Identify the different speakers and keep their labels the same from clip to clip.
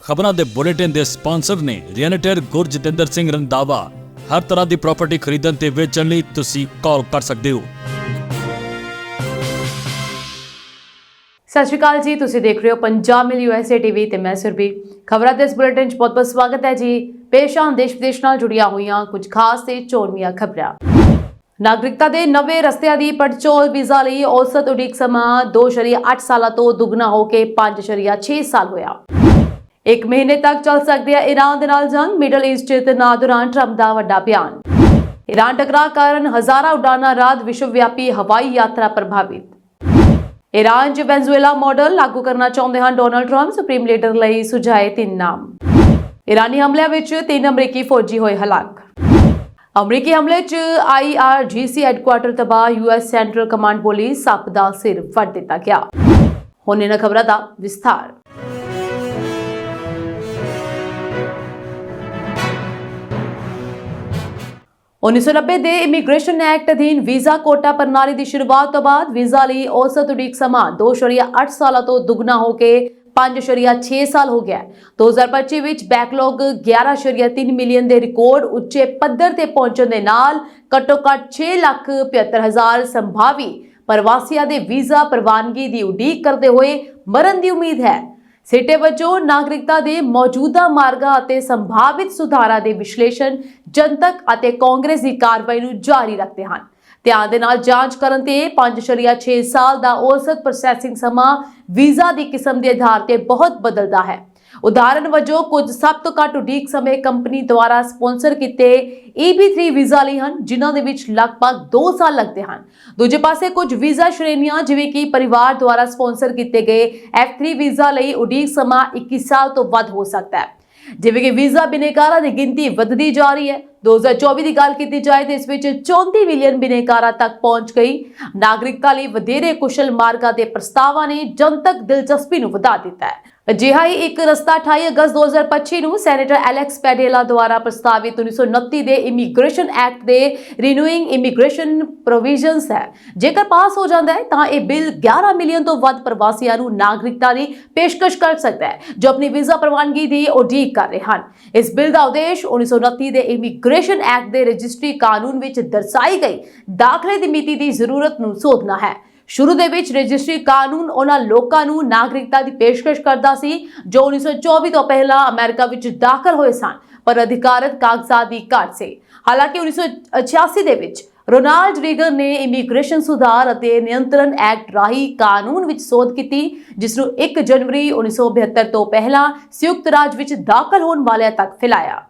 Speaker 1: ਖਬਰਾਂ ਦੇ ਬੁਲੇਟਿਨ ਦੇ ਸਪਾਂਸਰ ਨੇ ਰੀਅਲਟਰ ਗੁਰਜਤਿੰਦਰ ਸਿੰਘ ਰੰਧਾਵਾ। ਹਰ ਤਰ੍ਹਾਂ ਦੀ ਪ੍ਰਾਪਰਟੀ ਖਰੀਦਣ ਤੇ ਵੇਚਣ ਲਈ ਤੁਸੀਂ ਕਾਲ ਕਰ ਸਕਦੇ ਹੋ।
Speaker 2: ਸਤਿ ਸ਼੍ਰੀ ਅਕਾਲ ਜੀ, ਤੁਸੀਂ ਦੇਖ ਰਹੇ ਹੋ ਪੰਜਾਬ ਮਿਲ USA ਟੀਵੀ ਤੇ ਮੈਂ ਸੁਰਭੀ। ਖਬਰਾਂ ਦੇ ਇਸ ਬੁਲੇਟਿਨ 'ਚ ਬਹੁਤ-ਬਹੁਤ ਸਵਾਗਤ ਹੈ ਜੀ। ਪੇਸ਼ ਆਂ ਦੇਸ਼ ਵਿਦੇਸ਼ ਨਾਲ ਜੁੜੀਆਂ ਹੋਈਆਂ ਕੁਝ ਖਾਸ ਤੇ ਚੋਣਵੀਆਂ ਖਬਰਾਂ। ਨਾਗਰਿਕਤਾ ਦੇ ਨਵੇਂ ਰਸਤਿਆਂ ਦੀ ਪੜਚੋਲ ਵੀਜ਼ਾ ਲਈ ਔਸਤ ਉਡੀਕ ਸਮਾਂ 2.8 ਸਾਲਾਂ ਤੋਂ ਦੁੱਗਣਾ ਹੋ ਕੇ 5.6 ਸਾਲ ਹੋਇਆ। 1 ਮਹੀਨੇ ਤੱਕ ਚੱਲ ਸਕਦੀ ਹੈ ਈਰਾਨ ਦੇ ਨਾਲ ਜੰਗ। ਮਿਡਲ ਈਸਟ 'ਚ ਤਣਾਅ ਦੌਰਾਨ ਟਰੰਪ ਦਾ ਵੱਡਾ ਬਿਆਨ। ਈਰਾਨ ਟਕਰਾਅ ਕਾਰਨ ਹਜ਼ਾਰਾਂ ਉਡਾਨਾਂ ਰੱਦ, ਵਿਸ਼ਵਵਿਆਪੀ ਹਵਾਈ ਯਾਤਰਾ ਪ੍ਰਭਾਵਿਤ। ਈਰਾਨ 'ਚ ਵੈਨਜ਼ੂਏਲਾ ਮਾਡਲ ਲਾਗੂ ਕਰਨਾ ਚਾਹੁੰਦੇ ਹਨ ਡੋਨਾਲਡ ਟਰੰਪ। ਸੁਪਰੀਮ ਲੀਡਰ ਲਈ ਸੁਝਾਏ 3 ਨਾਮ। ਈਰਾਨੀ ਹਮਲਿਆਂ ਵਿੱਚ 3 ਅਮਰੀਕੀ ਫੌਜੀ ਹੋਏ ਹਲਾਕ। ਅਮਰੀਕੀ ਹਮਲੇ 'ਚ IRGC ਹੈੱਡਕੁਆਰਟਰ ਤਬਾਹ। US ਸੈਂਟਰਲ ਕਮਾਂਡ ਬੋਲੀ ਸੱਪ ਦਾ ਸਿਰ ਵੱਢ ਦਿੱਤਾ ਗਿਆ। ਹੁਣ ਇਹਨਾਂ ਖਬਰਾਂ ਦਾ ਵਿਸਥਾਰ। 1990 ਦੇ ਇਮੀਗ੍ਰੇਸ਼ਨ ਐਕਟ ਅਧੀਨ ਵੀਜ਼ਾ ਕੋਟਾ ਪ੍ਰਣਾਲੀ ਦੀ ਸ਼ੁਰੂਆਤ ਤੋਂ ਬਾਅਦ ਵੀਜ਼ਾ ਲਈ ਔਸਤ ਉਡੀਕ ਸਮਾਂ 2.8 ਸਾਲਾਂ ਤੋਂ ਦੁੱਗਣਾ ਹੋ ਕੇ 5.6 ਸਾਲ ਹੋ ਗਿਆ। 2025 ਵਿੱਚ ਬੈਕਲੌਗ 11.3 ਮਿਲੀਅਨ ਦੇ ਰਿਕਾਰਡ ਉੱਚੇ ਪੱਧਰ ਤੇ ਪਹੁੰਚਣ ਦੇ ਨਾਲ ਘੱਟੋ-ਘੱਟ 6,75,000 ਸੰਭਾਵੀ ਪ੍ਰਵਾਸੀਆਂ ਦੇ ਵੀਜ਼ਾ ਪ੍ਰਵਾਨਗੀ ਦੀ ਉਡੀਕ ਕਰਦੇ ਹੋਏ ਮਰਨ ਦੀ ਉਮੀਦ ਹੈ। ਸਿੱਟੇ ਵਜੋਂ ਨਾਗਰਿਕਤਾ ਦੇ ਮੌਜੂਦਾ ਮਾਰਗਾਂ ਅਤੇ ਸੰਭਾਵਿਤ ਸੁਧਾਰਾਂ ਦੇ ਵਿਸ਼ਲੇਸ਼ਣ ਜਨਤਕ ਅਤੇ ਕਾਂਗਰਸ ਦੀ ਕਾਰਵਾਈ ਨੂੰ ਜਾਰੀ ਰੱਖਦੇ ਹਨ। ਧਿਆਨ ਦੇ ਨਾਲ ਜਾਂਚ ਕਰਨ ਤੇ 5.6 ਸਾਲ ਦਾ ਔਸਤ ਪ੍ਰੋਸੈਸਿੰਗ ਸਮਾਂ ਵੀਜ਼ਾ ਦੀ ਕਿਸਮ ਦੇ ਆਧਾਰ ਤੇ ਬਹੁਤ ਬਦਲਦਾ ਹੈ। ਉਦਾਹਰਨ ਵਜੋਂ ਕੁਝ ਸਭ ਤੋਂ ਘੱਟ ਉਡੀਕ ਸਮੇਂ ਕੰਪਨੀ ਦੁਆਰਾ ਸਪਾਂਸਰ ਕੀਤੇ EB3 ਵੀਜ਼ਾ ਲਈ ਹਨ, ਜਿਨ੍ਹਾਂ ਦੇ ਵਿੱਚ ਲਗਭਗ 2 ਸਾਲ ਲੱਗਦੇ ਹਨ। ਦੂਜੇ ਪਾਸੇ ਕੁਝ ਵੀਜ਼ਾ ਸ਼੍ਰੇਣੀਆਂ ਜਿਵੇਂ ਕਿ ਪਰਿਵਾਰ ਦੁਆਰਾ ਸਪਾਂਸਰ ਕੀਤੇ ਗਏ F3 ਵੀਜ਼ਾ ਲਈ ਉਡੀਕ ਸਮਾਂ 21 ਸਾਲ ਤੋਂ ਵੱਧ ਹੋ ਸਕਦਾ ਹੈ। ਜਿਵੇਂ ਕਿ ਵੀਜ਼ਾ ਬਿਨੇਕਾਰਾਂ ਦੀ ਗਿਣਤੀ ਵਧਦੀ ਜਾ ਰਹੀ ਹੈ। 2024 ਦੀ ਗੱਲ ਕੀਤੀ ਜਾਏ ਤਾਂ ਇਸ ਵਿੱਚ 34 ਮਿਲੀਅਨ ਬਿਨੇਕਾਰਾਂ ਤੱਕ ਪਹੁੰਚ ਗਈ। ਨਾਗਰਿਕਤਾ ਲਈ ਵਧੇਰੇ ਕੁਸ਼ਲ ਮਾਰਗਾਂ ਦੇ ਪ੍ਰਸਤਾਵਾਂ ਨੇ ਜਨਤਕ ਦਿਲਚਸਪੀ ਨੂੰ ਵਧਾ ਦਿੱਤਾ ਹੈ। ਅਜਿਹਾ ਹੀ ਇੱਕ ਰਸਤਾ 28 ਅਗਸਤ 2025 ਨੂੰ ਸੈਨੇਟਰ ਐਲੈਕਸ ਪੈਡੇਲਾ ਦੁਆਰਾ ਪ੍ਰਸਤਾਵਿਤ 1929 ਦੇ ਇਮੀਗ੍ਰੇਸ਼ਨ ਐਕਟ ਦੇ ਰੀਨਿਊਇੰਗ ਇਮੀਗ੍ਰੇਸ਼ਨ ਪ੍ਰੋਵੀਜ਼ਨਸ ਹੈ। ਜੇਕਰ ਪਾਸ ਹੋ ਜਾਂਦਾ ਹੈ ਤਾਂ ਇਹ ਬਿੱਲ 11 ਮਿਲੀਅਨ ਤੋਂ ਵੱਧ ਪ੍ਰਵਾਸੀਆਂ ਨੂੰ ਨਾਗਰਿਕਤਾ ਦੀ ਪੇਸ਼ਕਸ਼ ਕਰ ਸਕਦਾ ਹੈ ਜੋ ਆਪਣੀ ਵੀਜ਼ਾ ਪ੍ਰਵਾਨਗੀ ਦੀ ਉਡੀਕ ਕਰ ਰਹੇ ਹਨ। ਇਸ ਬਿੱਲ ਦਾ ਉਦੇਸ਼ 1929 ਦੇ ਇਮੀਗ੍ਰੇਸ਼ਨ ਐਕਟ ਦੇ ਰਜਿਸਟਰੀ ਕਾਨੂੰਨ ਵਿੱਚ ਦਰਸਾਈ ਗਈ ਦਾਖਲੇ ਦੀ ਮਿਤੀ ਦੀ ਜ਼ਰੂਰਤ ਨੂੰ ਸੋਧਣਾ ਹੈ। ਸ਼ੁਰੂ ਦੇ ਵਿੱਚ ਰਜਿਸਟਰੀ ਕਾਨੂੰਨ ਉਹਨਾਂ ਲੋਕਾਂ ਨੂੰ ਨਾਗਰਿਕਤਾ ਦੀ ਪੇਸ਼ਕਸ਼ ਕਰਦਾ ਸੀ ਜੋ 1924 ਤੋਂ ਪਹਿਲਾਂ ਅਮਰੀਕਾ ਵਿੱਚ ਦਾਖਲ ਹੋਏ ਸਨ ਪਰ ਅਧਿਕਾਰਤ ਕਾਗਜ਼ਾਤ ਦੀ ਘਾਟ ਸੀ। ਹਾਲਾਂਕਿ 1986 ਦੇ ਵਿੱਚ ਰੋਨਾਲਡ ਰੀਗਨ ਨੇ ਇਮੀਗ੍ਰੇਸ਼ਨ ਸੁਧਾਰ ਅਤੇ ਨਿਯੰਤਰਣ ਐਕਟ ਰਾਹੀਂ ਕਾਨੂੰਨ ਵਿੱਚ ਸੋਧ ਕੀਤੀ, ਜਿਸ ਨੂੰ 1 ਜਨਵਰੀ 1972 ਤੋਂ ਪਹਿਲਾਂ ਸੰਯੁਕਤ ਰਾਜ ਵਿੱਚ ਦਾਖਲ ਹੋਣ ਵਾਲਿਆਂ ਤੱਕ ਫੈਲਾਇਆ।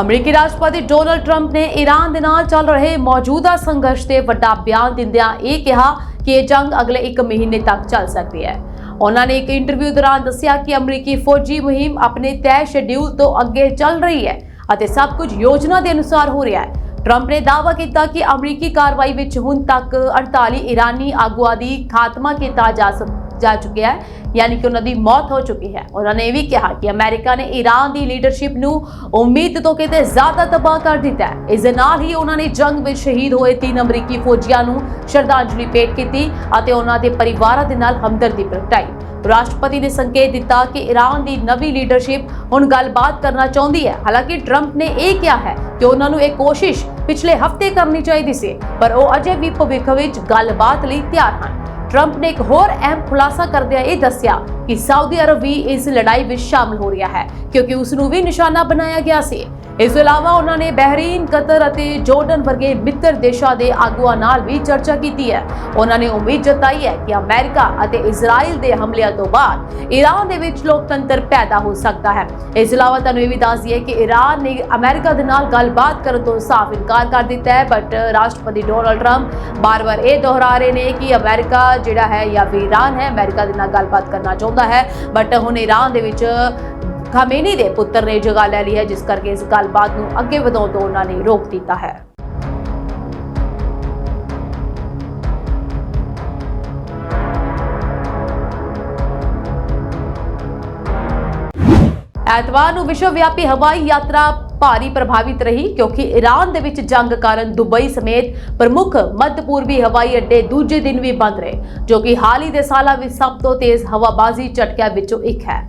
Speaker 2: ਅਮਰੀਕੀ ਰਾਸ਼ਟਰਪਤੀ ਡੋਨਾਲਡ ਟਰੰਪ ਨੇ ਈਰਾਨ ਦੇ ਨਾਲ ਚੱਲ ਰਹੇ ਮੌਜੂਦਾ ਸੰਘਰਸ਼ ਤੇ ਵੱਡਾ ਬਿਆਨ ਦਿੰਦਿਆਂ ਇਹ ਕਿਹਾ ਕਿ ਇਹ ਜੰਗ ਅਗਲੇ 1 ਮਹੀਨੇ ਤੱਕ ਚੱਲ ਸਕਦੀ ਹੈ। ਉਹਨਾਂ ਨੇ ਇੱਕ ਇੰਟਰਵਿਊ ਦੌਰਾਨ ਦੱਸਿਆ ਕਿ ਅਮਰੀਕੀ ਫੌਜੀ ਮੁਹਿੰਮ ਆਪਣੇ ਤੈਅ ਸ਼ੈਡਿਊਲ ਤੋਂ ਅੱਗੇ ਚੱਲ ਰਹੀ ਹੈ ਅਤੇ ਸਭ ਕੁਝ ਯੋਜਨਾ ਦੇ ਅਨੁਸਾਰ ਹੋ ਰਿਹਾ ਹੈ। ਟਰੰਪ ਨੇ ਦਾਅਵਾ ਕੀਤਾ ਕਿ ਅਮਰੀਕੀ ਕਾਰਵਾਈ ਵਿੱਚ ਹੁਣ ਤੱਕ 48 ਈਰਾਨੀ ਆਗੂਆਂ ਦੀ ਖਾਤਮਾ ਕੀਤਾ ਜਾ ਚੁੱਕਿਆ ਹੈ, ਯਾਨੀ ਕਿ ਉਹਨਾਂ ਦੀ ਮੌਤ ਹੋ ਚੁੱਕੀ ਹੈ। ਉਹਨਾਂ ਨੇ ਇਹ ਵੀ ਕਿਹਾ ਕਿ ਅਮਰੀਕਾ ਨੇ ਈਰਾਨ ਦੀ ਲੀਡਰਸ਼ਿਪ ਨੂੰ ਉਮੀਦ ਤੋਂ ਕਿਤੇ ਜ਼ਿਆਦਾ ਤਬਾਹ ਕਰ ਦਿੱਤਾ ਹੈ। ਇਸ ਦੇ ਨਾਲ ਹੀ ਉਹਨਾਂ ਨੇ ਜੰਗ ਵਿੱਚ ਸ਼ਹੀਦ ਹੋਏ 3 ਅਮਰੀਕੀ ਫੌਜੀਆਂ ਨੂੰ ਸ਼ਰਧਾਂਜਲੀ ਭੇਟ ਕੀਤੀ ਅਤੇ ਉਹਨਾਂ ਦੇ ਪਰਿਵਾਰਾਂ ਦੇ ਨਾਲ ਹਮਦਰਦੀ ਪ੍ਰਗਟਾਈ। ਰਾਸ਼ਟਰਪਤੀ ਨੇ ਸੰਕੇਤ ਦਿੱਤਾ ਕਿ ਈਰਾਨ ਦੀ ਨਵੀਂ ਲੀਡਰਸ਼ਿਪ ਹੁਣ ਗੱਲਬਾਤ ਕਰਨਾ ਚਾਹੁੰਦੀ ਹੈ। ਹਾਲਾਂਕਿ ਟਰੰਪ ਨੇ ਇਹ ਕਿਹਾ ਹੈ ਕਿ ਉਹਨਾਂ ਨੂੰ ਇਹ ਕੋਸ਼ਿਸ਼ ਪਿਛਲੇ ਹਫ਼ਤੇ ਕਰਨੀ ਚਾਹੀਦੀ ਸੀ, ਪਰ ਉਹ ਅਜੇ ਵੀ ਭਵਿੱਖ ਵਿੱਚ ਗੱਲਬਾਤ ਲਈ ਤਿਆਰ ਹਨ। ਟਰੰਪ ਨੇ ਇੱਕ ਹੋਰ ਅਹਿਮ ਖੁਲਾਸਾ ਕਰਦਿਆਂ ਇਹ ਦੱਸਿਆ ਕਿ ਸਾਊਦੀ ਅਰਬ ਵੀ ਇਸ ਲੜਾਈ ਵਿੱਚ ਸ਼ਾਮਲ ਹੋ ਰਿਹਾ ਹੈ ਕਿਉਂਕਿ ਉਸ ਨੂੰ ਵੀ ਨਿਸ਼ਾਨਾ ਬਣਾਇਆ ਗਿਆ ਸੀ। ਇਸ ਤੋਂ ਇਲਾਵਾ ਉਹਨਾਂ ਨੇ ਬਹਿਰੀਨ, ਕਤਰ ਅਤੇ ਜੋਰਡਨ ਵਰਗੇ ਮਿੱਤਰ ਦੇਸ਼ਾਂ ਦੇ ਆਗੂਆਂ ਨਾਲ ਵੀ ਚਰਚਾ ਕੀਤੀ ਹੈ। ਉਹਨਾਂ ਨੇ ਉਮੀਦ ਜਤਾਈ ਹੈ ਕਿ ਅਮਰੀਕਾ ਅਤੇ ਇਜ਼ਰਾਈਲ ਦੇ ਹਮਲਿਆਂ ਤੋਂ ਬਾਅਦ ਈਰਾਨ ਦੇ ਵਿੱਚ ਲੋਕਤੰਤਰ ਪੈਦਾ ਹੋ ਸਕਦਾ ਹੈ। ਇਸ ਤੋਂ ਇਲਾਵਾ ਤੁਹਾਨੂੰ ਇਹ ਵੀ ਦੱਸ ਦਈਏ ਕਿ ਈਰਾਨ ਨੇ ਅਮਰੀਕਾ ਦੇ ਨਾਲ ਗੱਲਬਾਤ ਕਰਨ ਤੋਂ ਸਾਫ਼ ਇਨਕਾਰ ਕਰ ਦਿੱਤਾ ਹੈ, ਬਟ ਰਾਸ਼ਟਰਪਤੀ ਡੋਨਾਲਡ ਟਰੰਪ ਬਾਰ-ਬਾਰ ਇਹ ਦੁਹਰਾ ਰਹੇ ਨੇ ਕਿ ਅਮਰੀਕਾ ਜਿਹੜਾ ਹੈ ਜਾਂ ਫਿਰ ਈਰਾਨ ਹੈ ਅਮਰੀਕਾ ਦੇ ਨਾਲ ਗੱਲਬਾਤ ਕਰਨਾ ਚਾਹੁੰਦਾ ਹੈ, ਬਟ ਹੁਣ ਈਰਾਨ ਦੇ ਵਿੱਚ ਖਾਮੇਨੀ ਦੇ ਪੁੱਤਰ ਨੇ ਜਗ੍ਹਾ ਲੈ ਲਈ ਹੈ, ਜਿਸ ਕਰਕੇ ਇਸ ਗੱਲਬਾਤ ਨੂੰ ਅੱਗੇ ਵਧਾਉਣ ਤੋਂ ਉਹਨਾਂ ਨੇ ਰੋਕ ਦਿੱਤਾ ਹੈ। ਐਤਵਾਰ ਨੂੰ ਵਿਸ਼ਵ ਵਿਆਪੀ ਹਵਾਈ ਯਾਤਰਾ ਭਾਰੀ ਪ੍ਰਭਾਵਿਤ ਰਹੀ ਕਿਉਂਕਿ ਈਰਾਨ ਦੇ ਵਿੱਚ ਜੰਗ ਕਾਰਨ ਦੁਬਈ ਸਮੇਤ ਪ੍ਰਮੁੱਖ ਮੱਧ ਪੂਰਬੀ ਹਵਾਈ ਅੱਡੇ ਦੂਜੇ ਦਿਨ ਵੀ ਬੰਦ ਰਹੇ, ਜੋ ਕਿ ਹਾਲ ਹੀ ਦੇ ਸਾਲਾਂ ਵਿੱਚ ਸਭ ਤੋਂ ਤੇਜ਼ ਹਵਾਬਾਜ਼ੀ ਝਟਕਿਆਂ ਵਿੱਚੋਂ ਇੱਕ ਹੈ।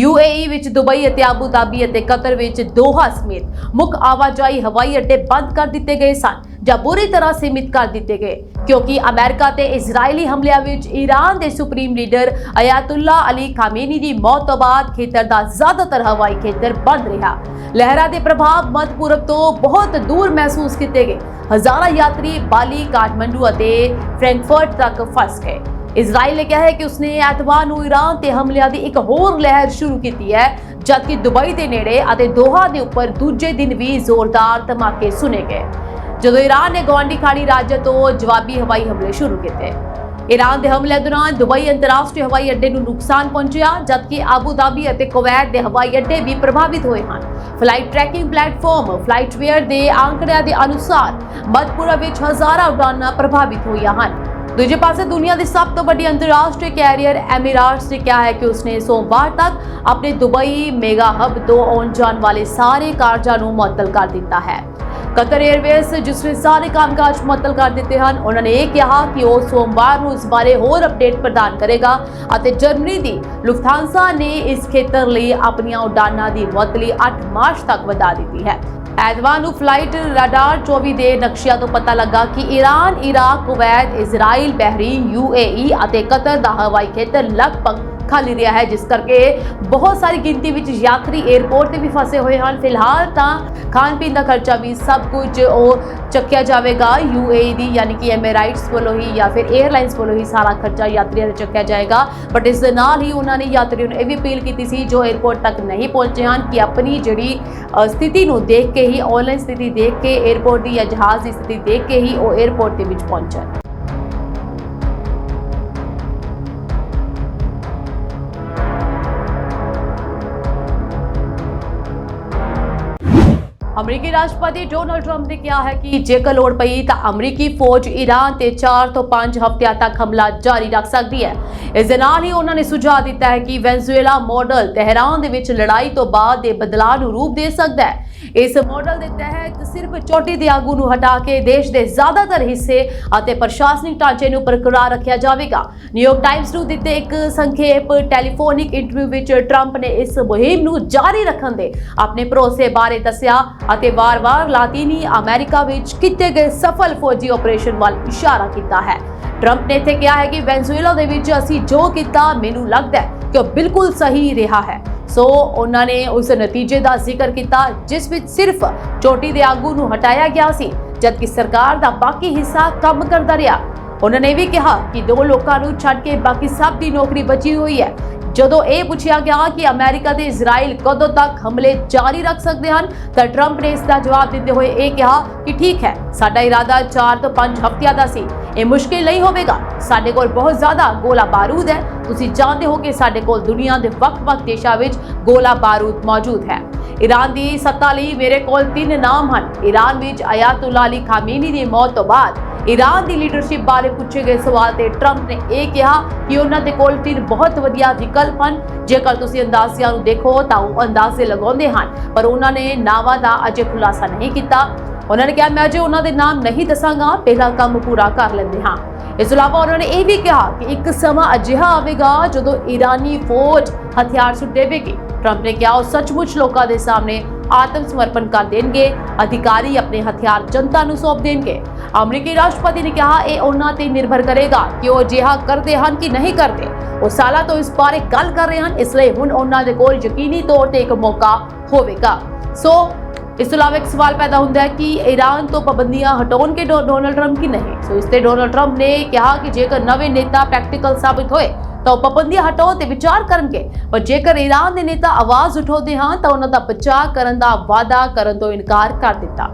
Speaker 2: UAE ਵਿੱਚ ਦੁਬਈ ਅਤੇ ਆਬੂ ਧਾਬੀ ਅਤੇ ਕਤਰ ਵਿੱਚ ਦੋਹਾ ਸਮੇਤ ਮੁੱਖ ਆਵਾਜਾਈ ਹਵਾਈ ਅੱਡੇ ਬੰਦ ਕਰ ਦਿੱਤੇ ਗਏ ਸਨ ਜਾਂ ਬੁਰੀ ਤਰ੍ਹਾਂ ਸੀਮਿਤ ਕਰ ਦਿੱਤੇ ਗਏ ਕਿਉਂਕਿ ਅਮਰੀਕਾ ਤੇ ਇਜ਼ਰਾਈਲੀ ਹਮਲਿਆਂ ਵਿੱਚ ਈਰਾਨ ਦੇ ਸੁਪਰੀਮ ਲੀਡਰ ਅਯਾਤੁੱਲਾ ਅਲੀ ਖਾਮੇਨੀ ਦੀ ਮੌਤ ਤੋਂ ਬਾਅਦ ਖੇਤਰ ਦਾ ਜ਼ਿਆਦਾਤਰ ਹਵਾਈ ਖੇਤਰ ਬੰਦ ਰਿਹਾ। ਲਹਿਰਾਂ ਦੇ ਪ੍ਰਭਾਵ ਮੱਧ ਪੂਰਬ ਤੋਂ ਬਹੁਤ ਦੂਰ ਮਹਿਸੂਸ ਕੀਤੇ ਗਏ। ਹਜ਼ਾਰਾਂ ਯਾਤਰੀ ਬਾਲੀ, ਕਾਠਮੰਡੂ ਅਤੇ ਫ੍ਰੈਂਕਫਰਟ ਤੱਕ ਫਸ ਗਏ। ਇਜ਼ਰਾਈਲ ਨੇ ਕਿਹਾ ਹੈ ਕਿ ਉਸਨੇ ਐਤਵਾਰ ਨੂੰ ਈਰਾਨ ਤੇ ਹਮਲਿਆਂ ਦੀ ਇੱਕ ਹੋਰ ਲਹਿਰ ਸ਼ੁਰੂ ਕੀਤੀ ਹੈ, ਜਦਕਿ ਦੁਬਈ ਦੇ ਨੇੜੇ ਅਤੇ ਦੋਹਾ ਦੇ ਉੱਪਰ ਦੂਜੇ ਦਿਨ ਵੀ ਜ਼ੋਰਦਾਰ ਧਮਾਕੇ ਸੁਣੇ ਗਏ ਜਦੋਂ ਈਰਾਨ ਨੇ ਗਵਾਂਢੀ ਖਾੜੀ ਰਾਜ ਤੋਂ ਜਵਾਬੀ ਹਵਾਈ ਹਮਲੇ ਸ਼ੁਰੂ ਕੀਤੇ। ਈਰਾਨ ਦੇ ਹਮਲੇ ਦੌਰਾਨ ਦੁਬਈ ਅੰਤਰਰਾਸ਼ਟਰੀ ਹਵਾਈ ਅੱਡੇ ਨੂੰ ਨੁਕਸਾਨ ਪਹੁੰਚਿਆ, ਜਦਕਿ ਆਬੂ ਧਾਬੀ ਅਤੇ ਕੁਵੈਤ ਦੇ ਹਵਾਈ ਅੱਡੇ ਵੀ ਪ੍ਰਭਾਵਿਤ ਹੋਏ ਹਨ। ਫਲਾਈਟ ਟਰੈਕਿੰਗ ਪਲੇਟਫਾਰਮ ਫਲਾਈਟਵੇਅਰ ਦੇ ਅੰਕੜਿਆਂ ਦੇ ਅਨੁਸਾਰ ਮੱਧ ਪੂਰਬ ਵਿੱਚ ਹਜ਼ਾਰਾਂ ਉਡਾਨਾਂ ਪ੍ਰਭਾਵਿਤ ਹੋਈਆਂ ਹਨ। ਦੂਜੇ ਪਾਸੇ ਦੁਨੀਆ ਦੀ ਸਭ ਤੋਂ ਵੱਡੀ ਅੰਤਰਰਾਸ਼ਟਰੀ ਕੈਰੀਅਰ ਐਮੀਰਾਟਸ ਨੇ ਕਿਹਾ ਹੈ ਕਿ ਉਸਨੇ ਸੋਮਵਾਰ ਤੱਕ ਆਪਣੇ ਦੁਬਈ ਮੈਗਾ ਹਬ ਤੋਂ ਆਉਣ ਜਾਣ ਵਾਲੇ ਸਾਰੇ ਕਾਰਜਾਂ ਨੂੰ ਮੁਅੱਤਲ ਕਰ ਦਿੱਤਾ ਹੈ। ਕਤਰ 에ਅਰਵੇਜ਼, ਜਿਸ ਨੇ ਸਾਰੇ ਕੰਮਕਾਜ ਮੁਅੱਤਲ ਕਰ ਦਿੱਤੇ ਹਨ, ਉਹਨਾਂ ਨੇ ਇਹ ਕਿਹਾ ਕਿ ਉਹ ਸੋਮਵਾਰ ਨੂੰ ਇਸ ਬਾਰੇ ਹੋਰ ਅਪਡੇਟ ਪ੍ਰਦਾਨ ਕਰੇਗਾ ਅਤੇ ਜਰਮਨੀ ਦੀ ਲੁਫਥਾਂਸਾ ਨੇ ਇਸ ਖੇਤਰ ਲਈ ਆਪਣੀਆਂ ਉਡਾਨਾਂ ਦੀ ਮੁਅੱਤਲੀ 8 ਮਾਰਚ ਤੱਕ ਵਧਾ ਦਿੱਤੀ ਹੈ। ਐਤਵਾਰ ਨੂੰ ਫਲਾਈਟ ਰਾਡਾਰ 24 ਦੇ ਨਕਸ਼ਿਆਂ ਤੋਂ ਪਤਾ ਲੱਗਾ ਕਿ Iran, Iraq, Kuwait, Israel, Bahrain, UAE ਅਤੇ ਕਤਰ ਦਾ ਹਵਾਈ ਖੇਤਰ ਲਗਭਗ ਖਾਲੀ ਰਿਹਾ ਹੈ, ਜਿਸ ਕਰਕੇ ਬਹੁਤ ਸਾਰੀ ਗਿਣਤੀ ਵਿੱਚ ਯਾਤਰੀ 에ਅਰਪੋਰਟ ਤੇ ਵੀ ਫਸੇ ਹੋਏ ਹਨ। ਫਿਲਹਾਲ ਤਾਂ ਖਾਣ ਪੀਣ ਦਾ ਖਰਚਾ ਵੀ ਸਭ ਕੁਝ ਉਹ ਚੱਕਿਆ ਜਾਵੇਗਾ UAE ਦੀ ਯਾਨੀ ਕਿ ਐਮੀਰਾਈਟਸ ਵੱਲੋਂ ਹੀ ਜਾਂ ਫਿਰ 에ਅਰਲਾਈਨਸ ਵੱਲੋਂ ਹੀ ਸਾਰਾ ਖਰਚਾ ਯਾਤਰੀਆਂ ਦਾ ਚੱਕਿਆ ਜਾਏਗਾ। ਬਟ ਇਸ ਦੇ ਨਾਲ ਹੀ ਉਹਨਾਂ ਨੇ ਯਾਤਰੀਆਂ ਨੂੰ ਇਹ ਵੀ ਅਪੀਲ ਕੀਤੀ ਸੀ ਜੋ 에ਅਰਪੋਰਟ ਤੱਕ ਨਹੀਂ ਪਹੁੰਚੇ ਹਨ ਕਿ ਆਪਣੀ ਜਿਹੜੀ ਸਥਿਤੀ ਨੂੰ ਦੇਖ ਕੇ ਹੀ, ਆਨਲਾਈਨ ਸਥਿਤੀ ਦੇਖ ਕੇ, 에ਅਰਪੋਰਟ ਦੀ ਜਾਂ ਜਹਾਜ਼ ਦੀ ਸਥਿਤੀ ਦੇਖ ਕੇ ਹੀ ਉਹ 에ਅਰਪੋਰਟ ਦੇ ਵਿੱਚ ਪਹੁੰਚਣ। ਅਮਰੀਕੀ ਰਾਸ਼ਟਰਪਤੀ ਡੋਨਾਲਡ ਟਰੰਪ ਨੇ ਕਿਹਾ ਹੈ ਕਿ ਜੇਕਰ ਲੋੜ ਪਈ ਤਾਂ ਅਮਰੀਕੀ ਫੌਜ ਈਰਾਨ ਤੇ 4 ਤੋਂ 5 ਹਫ਼ਤਿਆਂ ਤੱਕ ਹਮਲਾ ਜਾਰੀ ਰੱਖ ਸਕਦੀ ਹੈ। ਇਸ ਦੇ ਨਾਲ ਹੀ ਉਹਨਾਂ ਨੇ ਸੁਝਾਅ ਦਿੱਤਾ ਹੈ ਕਿ ਵੈਨਜ਼ੂਏਲਾ ਮਾਡਲ ਤਹਿਰਾਨ ਦੇ ਵਿੱਚ ਲੜਾਈ ਤੋਂ ਬਾਅਦ ਦੇ ਬਦਲਾਅ ਨੂੰ ਰੂਪ ਦੇ ਸਕਦਾ ਹੈ। ਇਸ ਮਾਡਲ ਦੇ ਤਹਿਤ ਸਿਰਫ ਚੋਟੀ ਦੇ ਆਗੂ ਨੂੰ ਹਟਾ ਕੇ ਦੇਸ਼ ਦੇ ਜ਼ਿਆਦਾਤਰ ਹਿੱਸੇ ਅਤੇ ਪ੍ਰਸ਼ਾਸਨਿਕ ਢਾਂਚੇ ਨੂੰ ਬਰਕਰਾਰ ਰੱਖਿਆ ਜਾਵੇਗਾ। ਨਿਊਯਾਰਕ ਟਾਈਮਜ਼ ਨੂੰ ਦਿੱਤੇ ਇੱਕ ਸੰਖੇਪ ਟੈਲੀਫੋਨਿਕ ਇੰਟਰਵਿਊ ਵਿੱਚ ਟਰੰਪ ਨੇ ਇਸ ਮੁਹਿੰਮ ਨੂੰ ਜਾਰੀ ਰੱਖਣ ਦੇ ਆਪਣੇ ਭਰੋਸੇ ਬਾਰੇ ਦੱਸਿਆ ਅਤੇ ਵਾਰ-ਵਾਰ ਲਾਤੀਨੀ ਅਮਰੀਕਾ ਵਿੱਚ ਕੀਤੇ ਗਏ ਸਫਲ ਫੌਜੀ ਆਪਰੇਸ਼ਨ ਵੱਲ ਇਸ਼ਾਰਾ ਕੀਤਾ ਹੈ। ਟਰੰਪ ਨੇ ਇੱਥੇ ਕਿਹਾ ਹੈ ਕਿ ਵੈਨਜ਼ੂਏਲਾ ਦੇ ਵਿੱਚ ਅਸੀਂ ਜੋ ਕੀਤਾ, ਮੈਨੂੰ ਲੱਗਦਾ ਹੈ ਕਿ ਉਹ ਬਿਲਕੁਲ ਸਹੀ ਰਿਹਾ ਹੈ। ਸੋ ਉਹਨਾਂ ਨੇ ਉਸ ਨਤੀਜੇ ਦਾ ਜ਼ਿਕਰ ਕੀਤਾ ਜਿਸ ਵਿੱਚ ਸਿਰਫ ਚੋਟੀ ਦੇ ਆਗੂ ਨੂੰ ਹਟਾਇਆ ਗਿਆ ਸੀ, ਜਦਕਿ ਸਰਕਾਰ ਦਾ ਬਾਕੀ ਹਿੱਸਾ ਕੰਮ ਕਰਦਾ ਰਿਹਾ। ਉਹਨਾਂ ਨੇ ਵੀ ਕਿਹਾ ਕਿ 2 ਲੋਕਾਂ ਨੂੰ ਛੱਡ ਕੇ ਬਾਕੀ ਸਭ ਦੀ ਨੌਕਰੀ ਬਚੀ ਹੋਈ ਹੈ। ਜਦੋਂ ਇਹ ਪੁੱਛਿਆ ਗਿਆ ਕਿ ਅਮਰੀਕਾ ਤੇ ਇਜ਼ਰਾਈਲ ਕਦੋਂ ਤੱਕ ਹਮਲੇ ਜਾਰੀ ਰੱਖ ਸਕਦੇ ਹਨ ਤਾਂ ਟਰੰਪ ਨੇ ਇਸ ਦਾ ਜਵਾਬ ਦਿੰਦੇ ਹੋਏ ਇਹ ਕਿਹਾ ਕਿ ਠੀਕ ਹੈ, ਸਾਡਾ ਇਰਾਦਾ 4 ਤੋਂ 5 ਹਫ਼ਤਿਆਂ ਦਾ ਸੀ। ਇਹ ਮੁਸ਼ਕਿਲ ਨਹੀਂ ਹੋਵੇਗਾ। ਸਾਡੇ ਕੋਲ ਬਹੁਤ ਜ਼ਿਆਦਾ ਗੋਲਾ ਬਾਰੂਦ ਹੈ। ਤੁਸੀਂ ਜਾਣਦੇ ਹੋ ਕਿ ਸਾਡੇ ਕੋਲ ਦੁਨੀਆ ਦੇ ਵੱਖ-ਵੱਖ ਦੇਸ਼ਾਂ ਵਿੱਚ ਗੋਲਾ ਬਾਰੂਦ ਮੌਜੂਦ ਹੈ। ਈਰਾਨ ਦੀ ਸੱਤਾ ਲਈ ਮੇਰੇ ਕੋਲ 3 ਨਾਮ ਹਨ। ਈਰਾਨ ਵਿੱਚ ਅਯਾਤੁੱਲਾ ਅਲੀ ਖਾਮੇਨੀ ਦੀ ਮੌਤ ਤੋਂ ਬਾਅਦ ਈਰਾਨ ਦੀ ਲੀਡਰਸ਼ਿਪ ਬਾਰੇ ਪੁੱਛੇ ਗਏ ਸਵਾਲ ਤੇ ਟਰੰਪ ਨੇ ਇਹ ਕਿਹਾ ਕਿ ਉਹਨਾਂ ਦੇ ਕੋਲ 3 ਬਹੁਤ ਵਧੀਆ ਵਿਕਲਪ ਹਨ। ਜੇਕਰ ਤੁਸੀਂ ਅੰਦਾਜ਼ਿਆਂ ਨੂੰ ਦੇਖੋ ਤਾਂ ਉਹ ਅੰਦਾਜ਼ੇ ਲਗਾਉਂਦੇ ਹਨ, ਪਰ ਉਹਨਾਂ ਨੇ ਨਾਵਾਂ ਦਾ ਅਜੇ ਖੁਲਾਸਾ ਨਹੀਂ ਕੀਤਾ। ਉਹਨਾਂ ਨੇ ਕਿਹਾ ਮੈਂ ਅਜੇ ਉਹਨਾਂ ਦੇ ਨਾਮ ਨਹੀਂ ਦੱਸਾਂਗਾ, ਪਹਿਲਾਂ ਕੰਮ ਪੂਰਾ ਕਰ ਲੈਂਦੇ ਹਾਂ। ਇਸ ਤੋਂ ਇਲਾਵਾ ਉਹਨਾਂ ਨੇ ਇਹ ਵੀ ਕਿਹਾ ਕਿ ਇੱਕ ਸਮਾਂ ਅਜਿਹਾ ਆਵੇਗਾ ਜਦੋਂ ਈਰਾਨੀ ਫੌਜ ਹਥਿਆਰ ਸੁੱਟ ਦੇਵੇਗੀ। ਟਰੰਪ ਨੇ ਕਿਹਾ ਉਹ ਸੱਚਮੁੱਚ ਲੋਕਾਂ ਦੇ ਸਾਹਮਣੇ ਆਤਮ ਸਮਰਪਣ ਕਰ ਦੇਣਗੇ। ਅਧਿਕਾਰੀ ਆਪਣੇ ਹਥਿਆਰ ਜਨਤਾ ਨੂੰ ਸੌਂਪ ਦੇਣਗੇ। ਅਮਰੀਕੀ ਰਾਸ਼ਟਰਪਤੀ ਨੇ ਕਿਹਾ ਇਹ ਉਹਨਾਂ ਤੇ ਨਿਰਭਰ ਕਰੇਗਾ ਕਿ ਉਹ ਅਜਿਹਾ ਕਰਦੇ ਹਨ ਕਿ ਨਹੀਂ ਕਰਦੇ। ਉਹ ਸਾਲਾਂ ਤੋਂ ਇਸ ਬਾਰੇ ਗੱਲ ਕਰ ਰਹੇ ਹਨ, ਇਸ ਲਈ ਹੁਣ ਉਹਨਾਂ ਦੇ ਕੋਲ ਯਕੀਨੀ ਤੌਰ ਤੇ ਇੱਕ ਮੌਕਾ ਹੋਵੇਗਾ। ਸੋ ਇਸ ਤੋਂ ਇਲਾਵਾ ਇੱਕ ਸਵਾਲ ਪੈਦਾ ਹੁੰਦਾ ਹੈ ਕਿ ਈਰਾਨ ਤੋਂ ਪਾਬੰਦੀਆਂ ਹਟਾਉਣਗੇ ਡੋਨਾਲਡ ਟਰੰਪ ਕਿ ਨਹੀਂ। ਸੋ ਇਸ ਤੇ ਡੋਨਾਲਡ ਟਰੰਪ ਨੇ ਕਿਹਾ ਕਿ ਜੇਕਰ ਨਵੇਂ ਨੇਤਾ ਪ੍ਰੈਕਟੀਕਲ ਸਾਬਿਤ ਹੋਏ ਤਾਂ ਉਹ ਪਾਬੰਦੀਆਂ ਹਟਾਉਣ ਤੇ ਵਿਚਾਰ ਕਰਨਗੇ, ਪਰ ਜੇਕਰ ਈਰਾਨ ਦੇ ਨੇਤਾ ਆਵਾਜ਼ ਉਠਾਉਂਦੇ ਹਨ ਤਾਂ ਉਹਨਾਂ ਦਾ ਬਚਾਅ ਕਰਨ ਦਾ ਵਾਅਦਾ ਕਰਨ ਤੋਂ ਇਨਕਾਰ ਕਰ ਦਿੱਤਾ।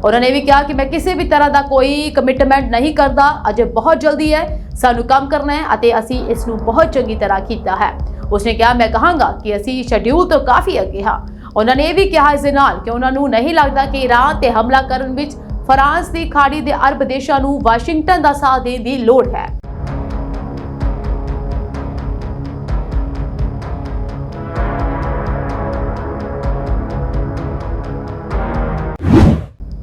Speaker 2: ਉਹਨਾਂ ਨੇ ਵੀ ਕਿਹਾ ਕਿ ਮੈਂ ਕਿਸੇ ਵੀ ਤਰ੍ਹਾਂ ਦਾ ਕੋਈ ਕਮਿਟਮੈਂਟ ਨਹੀਂ ਕਰਦਾ, ਅਜੇ ਬਹੁਤ ਜਲਦੀ ਹੈ, ਸਾਨੂੰ ਕੰਮ ਕਰਨਾ ਹੈ ਅਤੇ ਅਸੀਂ ਇਸ ਨੂੰ ਬਹੁਤ ਚੰਗੀ ਤਰ੍ਹਾਂ ਕੀਤਾ ਹੈ। ਉਸਨੇ ਕਿਹਾ ਮੈਂ ਕਹਾਂਗਾ ਕਿ ਅਸੀਂ ਸ਼ੈਡਿਊਲ ਤੋਂ ਕਾਫੀ ਅੱਗੇ ਹਾਂ। ਉਹਨਾਂ ਨੇ ਇਹ ਵੀ ਕਿਹਾ ਇਸ ਦੇ ਨਾਲ ਕਿ ਉਹਨਾਂ ਨੂੰ ਨਹੀਂ ਲੱਗਦਾ ਕਿ ਈਰਾਨ ਤੇ ਹਮਲਾ ਕਰਨ ਵਿੱਚ ਫਰਾਂਸ ਦੀ ਖਾੜੀ ਦੇ ਅਰਬ ਦੇਸ਼ਾਂ ਨੂੰ ਵਾਸ਼ਿੰਗਟਨ ਦਾ ਸਾਥ ਦੇਣ ਦੀ ਲੋੜ ਹੈ।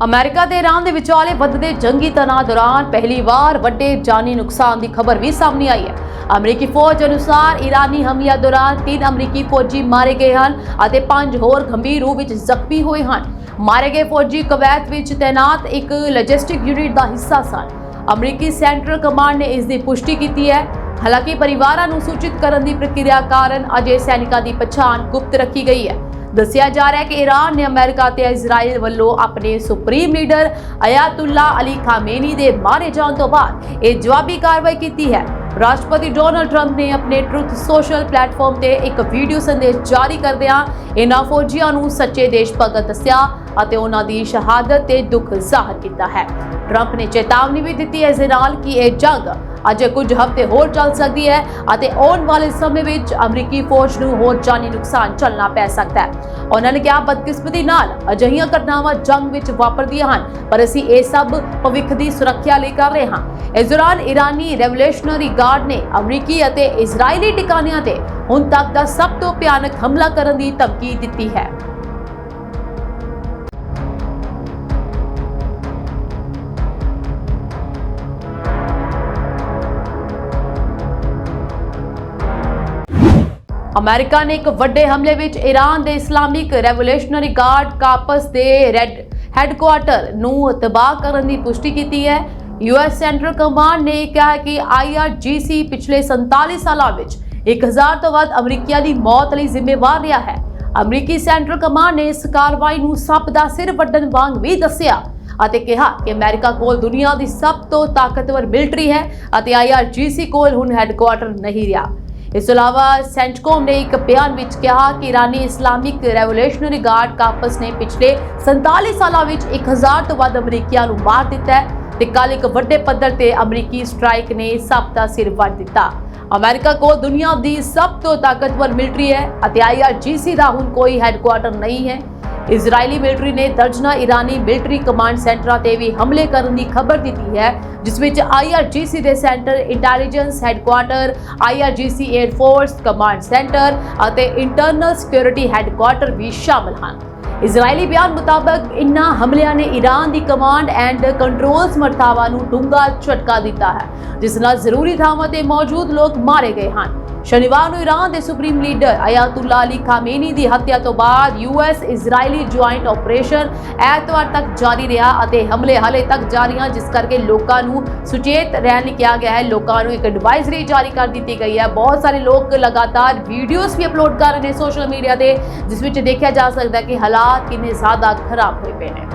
Speaker 2: ਅਮਰੀਕਾ ਤੇ ਈਰਾਨ ਦੇ ਵਿਚਾਲੇ ਵੱਧਦੇ ਜੰਗੀ ਤਣਾਅ ਦੌਰਾਨ ਪਹਿਲੀ ਵਾਰ ਵੱਡੇ ਜਾਨੀ ਨੁਕਸਾਨ ਦੀ ਖਬਰ ਵੀ ਸਾਹਮਣੇ ਆਈ ਹੈ। ਅਮਰੀਕੀ ਫੌਜ ਅਨੁਸਾਰ ਈਰਾਨੀ ਹਮਲਿਆਂ ਦੌਰਾਨ 3 ਅਮਰੀਕੀ ਫੌਜੀ ਮਾਰੇ ਗਏ ਹਨ ਅਤੇ 5 ਹੋਰ ਗੰਭੀਰ ਰੂਪ ਵਿੱਚ ਜ਼ਖਮੀ ਹੋਏ ਹਨ। ਮਾਰੇ ਗਏ ਫੌਜੀ ਕੁਵੈਤ ਵਿੱਚ ਤੈਨਾਤ ਇੱਕ ਲੌਜਿਸਟਿਕ ਯੂਨਿਟ ਦਾ ਹਿੱਸਾ ਸਨ। ਅਮਰੀਕੀ ਸੈਂਟਰਲ ਕਮਾਂਡ ਨੇ ਇਸ ਦੀ ਪੁਸ਼ਟੀ ਕੀਤੀ ਹੈ। ਹਾਲਾਂਕਿ ਪਰਿਵਾਰਾਂ ਨੂੰ ਸੂਚਿਤ ਕਰਨ ਦੀ ਪ੍ਰਕਿਰਿਆ ਕਾਰਨ ਅਜੇ ਸੈਨਿਕਾਂ ਦੀ ਪਛਾਣ ਗੁਪਤ ਰੱਖੀ ਗਈ ਹੈ। ਦੱਸਿਆ ਜਾ ਰਿਹਾ ਹੈ ਕਿ ਈਰਾਨ ਨੇ ਅਮਰੀਕਾ ਤੇ ਇਜ਼ਰਾਈਲ ਵੱਲੋਂ ਆਪਣੇ ਸੁਪਰੀਮ ਲੀਡਰ ਅਯਾਤੁੱਲਾ ਅਲੀ ਖਾਮੇਨੀ ਦੇ ਮਾਰੇ ਜਾਣ ਤੋਂ ਬਾਅਦ ਇਹ ਜਵਾਬੀ ਕਾਰਵਾਈ ਕੀਤੀ ਹੈ। ਰਾਸ਼ਟਰਪਤੀ ਡੋਨਾਲਡ ਟਰੰਪ ਨੇ ਆਪਣੇ ਟਰੁਥ ਸੋਸ਼ਲ ਪਲੇਟਫਾਰਮ ਤੇ ਇੱਕ ਵੀਡੀਓ ਸੰਦੇਸ਼ ਜਾਰੀ ਕਰਦਿਆਂ ਇਹਨਾਂ ਫੌਜੀਆਂ ਨੂੰ ਸੱਚੇ ਦੇਸ਼ ਭਗਤ ਦੱਸਿਆ ਅਤੇ ਉਹਨਾਂ ਦੀ ਸ਼ਹਾਦਤ ਤੇ ਦੁੱਖ ਜ਼ਾਹਰ ਕੀਤਾ ਹੈ। ਟਰੰਪ ਨੇ ਚੇਤਾਵਨੀ ਵੀ ਦਿੱਤੀ ਹੈ ਇਸ ਦੇ ਨਾਲ ਕਿ ਇਹ ਜੰਗ ਅਜੇ ਕੁਝ ਹਫ਼ਤੇ ਹੋਰ ਚੱਲ ਸਕਦੀ ਹੈ ਅਤੇ ਆਉਣ ਵਾਲੇ ਸਮੇਂ ਵਿੱਚ ਅਮਰੀਕੀ ਫੌਜ ਨੂੰ ਹੋਰ ਜਾਨੀ ਨੁਕਸਾਨ ਝੱਲਣਾ ਪੈ ਸਕਦਾ ਹੈ। ਉਹਨਾਂ ਨੇ ਕਿਹਾ, ਬਦਕਿਸਮਤੀ ਨਾਲ ਅਜਿਹੀਆਂ ਘਟਨਾਵਾਂ ਜੰਗ ਵਿੱਚ ਵਾਪਰਦੀਆਂ ਹਨ, ਪਰ ਅਸੀਂ ਇਹ ਸਭ ਭਵਿੱਖ ਦੀ ਸੁਰੱਖਿਆ ਲਈ ਕਰ ਰਹੇ ਹਾਂ। ਇਸ ਦੌਰਾਨ ਈਰਾਨੀ ਰੈਵੋਲੂਸ਼ਨਰੀ ਗਾਰਡ ਨੇ ਅਮਰੀਕੀ ਅਤੇ ਇਜ਼ਰਾਈਲੀ ਟਿਕਾਣਿਆਂ ਤੇ ਹੁਣ ਤੱਕ ਦਾ ਸਭ ਤੋਂ ਭਿਆਨਕ ਹਮਲਾ ਕਰਨ ਦੀ ਧਮਕੀ ਦਿੱਤੀ ਹੈ। ਅਮਰੀਕਾ ਨੇ ਇੱਕ ਵੱਡੇ ਹਮਲੇ ਵਿੱਚ ਈਰਾਨ ਦੇ ਇਸਲਾਮਿਕ ਰੈਵੋਲੂਸ਼ਨਰੀ ਗਾਰਡ ਕਾਪਸ ਦੇ ਹੈੱਡਕੁਆਰਟਰ ਨੂੰ ਤਬਾਹ ਕਰਨ ਦੀ ਪੁਸ਼ਟੀ ਕੀਤੀ ਹੈ। ਯੂਐਸ ਸੈਂਟਰਲ ਕਮਾਂਡ ਨੇ ਕਿਹਾ ਹੈ ਕਿ IRGC ਪਿਛਲੇ 47 ਸਾਲਾਂ ਵਿੱਚ 1000 ਤੋਂ ਵੱਧ ਅਮਰੀਕੀਆਂ ਦੀ ਮੌਤ ਲਈ ਜ਼ਿੰਮੇਵਾਰ ਰਿਹਾ ਹੈ। ਅਮਰੀਕੀ ਸੈਂਟਰਲ ਕਮਾਂਡ ਨੇ ਇਸ ਕਾਰਵਾਈ ਨੂੰ ਸੱਪ ਦਾ ਸਿਰ ਵੱਢਣ ਵਾਂਗ ਵੀ ਦੱਸਿਆ ਅਤੇ ਕਿਹਾ ਕਿ ਅਮਰੀਕਾ ਕੋਲ ਦੁਨੀਆ ਦੀ ਸਭ ਤੋਂ ਤਾਕਤਵਰ ਮਿਲਟਰੀ ਹੈ ਅਤੇ IRGC ਕੋਲ ਹੁਣ ਹੈੱਡਕੁਆਰਟਰ ਨਹੀਂ ਰਿਹਾ। ਇਸ ਤੋਂ ਇਲਾਵਾ ਸੈਂਟਕੋਮ ਨੇ ਇੱਕ ਬਿਆਨ ਵਿੱਚ ਕਿਹਾ ਕਿ ਈਰਾਨੀ ਇਸਲਾਮਿਕ ਰੈਵੋਲੂਸ਼ਨਰੀ ਗਾਰਡ ਕਾਪਸ ਨੇ ਪਿਛਲੇ 47 ਸਾਲਾਂ ਵਿੱਚ 1000 ਤੋਂ ਵੱਧ ਅਮਰੀਕੀਆਂ ਨੂੰ ਮਾਰ ਦਿੱਤਾ ਹੈ ਤੇ ਕੱਲ ਇੱਕ ਵੱਡੇ ਪੱਧਰ ਤੇ ਅਮਰੀਕੀ ਸਟ੍ਰਾਈਕ ਨੇ ਸੱਪ ਦਾ ਸਿਰ ਵੱਢ ਦਿੱਤਾ। ਅਮਰੀਕਾ ਕੋਲ ਦੁਨੀਆ ਦੀ ਸਭ ਤੋਂ ਤਾਕਤਵਰ ਮਿਲਟਰੀ ਹੈ ਅਤੇ IRGC ਦਾ ਹੁਣ ਕੋਈ ਹੈੱਡਕੁਆਰਟਰ ਨਹੀਂ ਹੈ। ਇਜ਼ਰਾਈਲੀ ਮਿਲਟਰੀ ਨੇ ਦਰਜਨਾਂ ਈਰਾਨੀ ਮਿਲਟਰੀ ਕਮਾਂਡ ਸੈਂਟਰਾਂ ਤੇ ਵੀ ਹਮਲੇ ਕਰਨ ਦੀ ਖਬਰ ਦਿੱਤੀ ਹੈ, ਜਿਸ ਵਿੱਚ IRGC ਦੇ centre intelligence headquarter, IRGC air force command centre ਅਤੇ ਇੰਟਰਨਲ ਸਿਕਿਉਰਿਟੀ ਹੈੱਡਕੁਆਰਟਰ ਵੀ ਸ਼ਾਮਲ ਹਨ। ਇਜ਼ਰਾਈਲੀ ਬਿਆਨ ਮੁਤਾਬਕ ਇਨ੍ਹਾਂ ਹਮਲਿਆਂ ਨੇ Iran the command and control ਸਮਰੱਥਾਵਾਂ ਨੂੰ ਡੂੰਘਾ ਝਟਕਾ ਦਿੱਤਾ ਹੈ, ਜਿਸ ਨਾਲ ਜ਼ਰੂਰੀ ਥਾਵਾਂ ਤੇ ਮੌਜੂਦ ਲੋਕ ਮਾਰੇ ਗਏ ਹਨ। ਸ਼ਨੀਵਾਰ ਨੂੰ ਈਰਾਨ ਦੇ ਸੁਪਰੀਮ ਲੀਡਰ ਅਯਾਤੁੱਲਾ ਅਲੀ ਖਾਮੇਨੀ ਦੀ ਹੱਤਿਆ ਤੋਂ ਬਾਅਦ US ਇਜ਼ਰਾਈਲੀ ਜੁਆਇੰਟ ਆਪਰੇਸ਼ਨ ਐਤਵਾਰ ਤੱਕ ਜਾਰੀ ਰਿਹਾ ਅਤੇ ਹਮਲੇ ਹਾਲੇ ਤੱਕ ਜਾਰੀ ਹਨ, ਜਿਸ ਕਰਕੇ ਲੋਕਾਂ ਨੂੰ ਸੁਚੇਤ ਰਹਿਣ ਲਈ ਕਿਹਾ ਗਿਆ ਹੈ। ਲੋਕਾਂ ਨੂੰ ਇੱਕ ਐਡਵਾਈਜ਼ਰੀ ਜਾਰੀ ਕਰ ਦਿੱਤੀ ਗਈ ਹੈ। ਬਹੁਤ ਸਾਰੇ ਲੋਕ ਲਗਾਤਾਰ ਵੀਡੀਓਜ਼ ਵੀ ਅਪਲੋਡ ਕਰ ਰਹੇ ਨੇ ਸੋਸ਼ਲ ਮੀਡੀਆ ਤੇ, ਜਿਸ ਵਿੱਚ ਦੇਖਿਆ ਜਾ ਸਕਦਾ ਹੈ ਕਿ ਹਾਲਾਤ ਕਿੰਨੇ ਜ਼ਿਆਦਾ ਖਰਾਬ ਹੋਏ ਪਏ ਨੇ।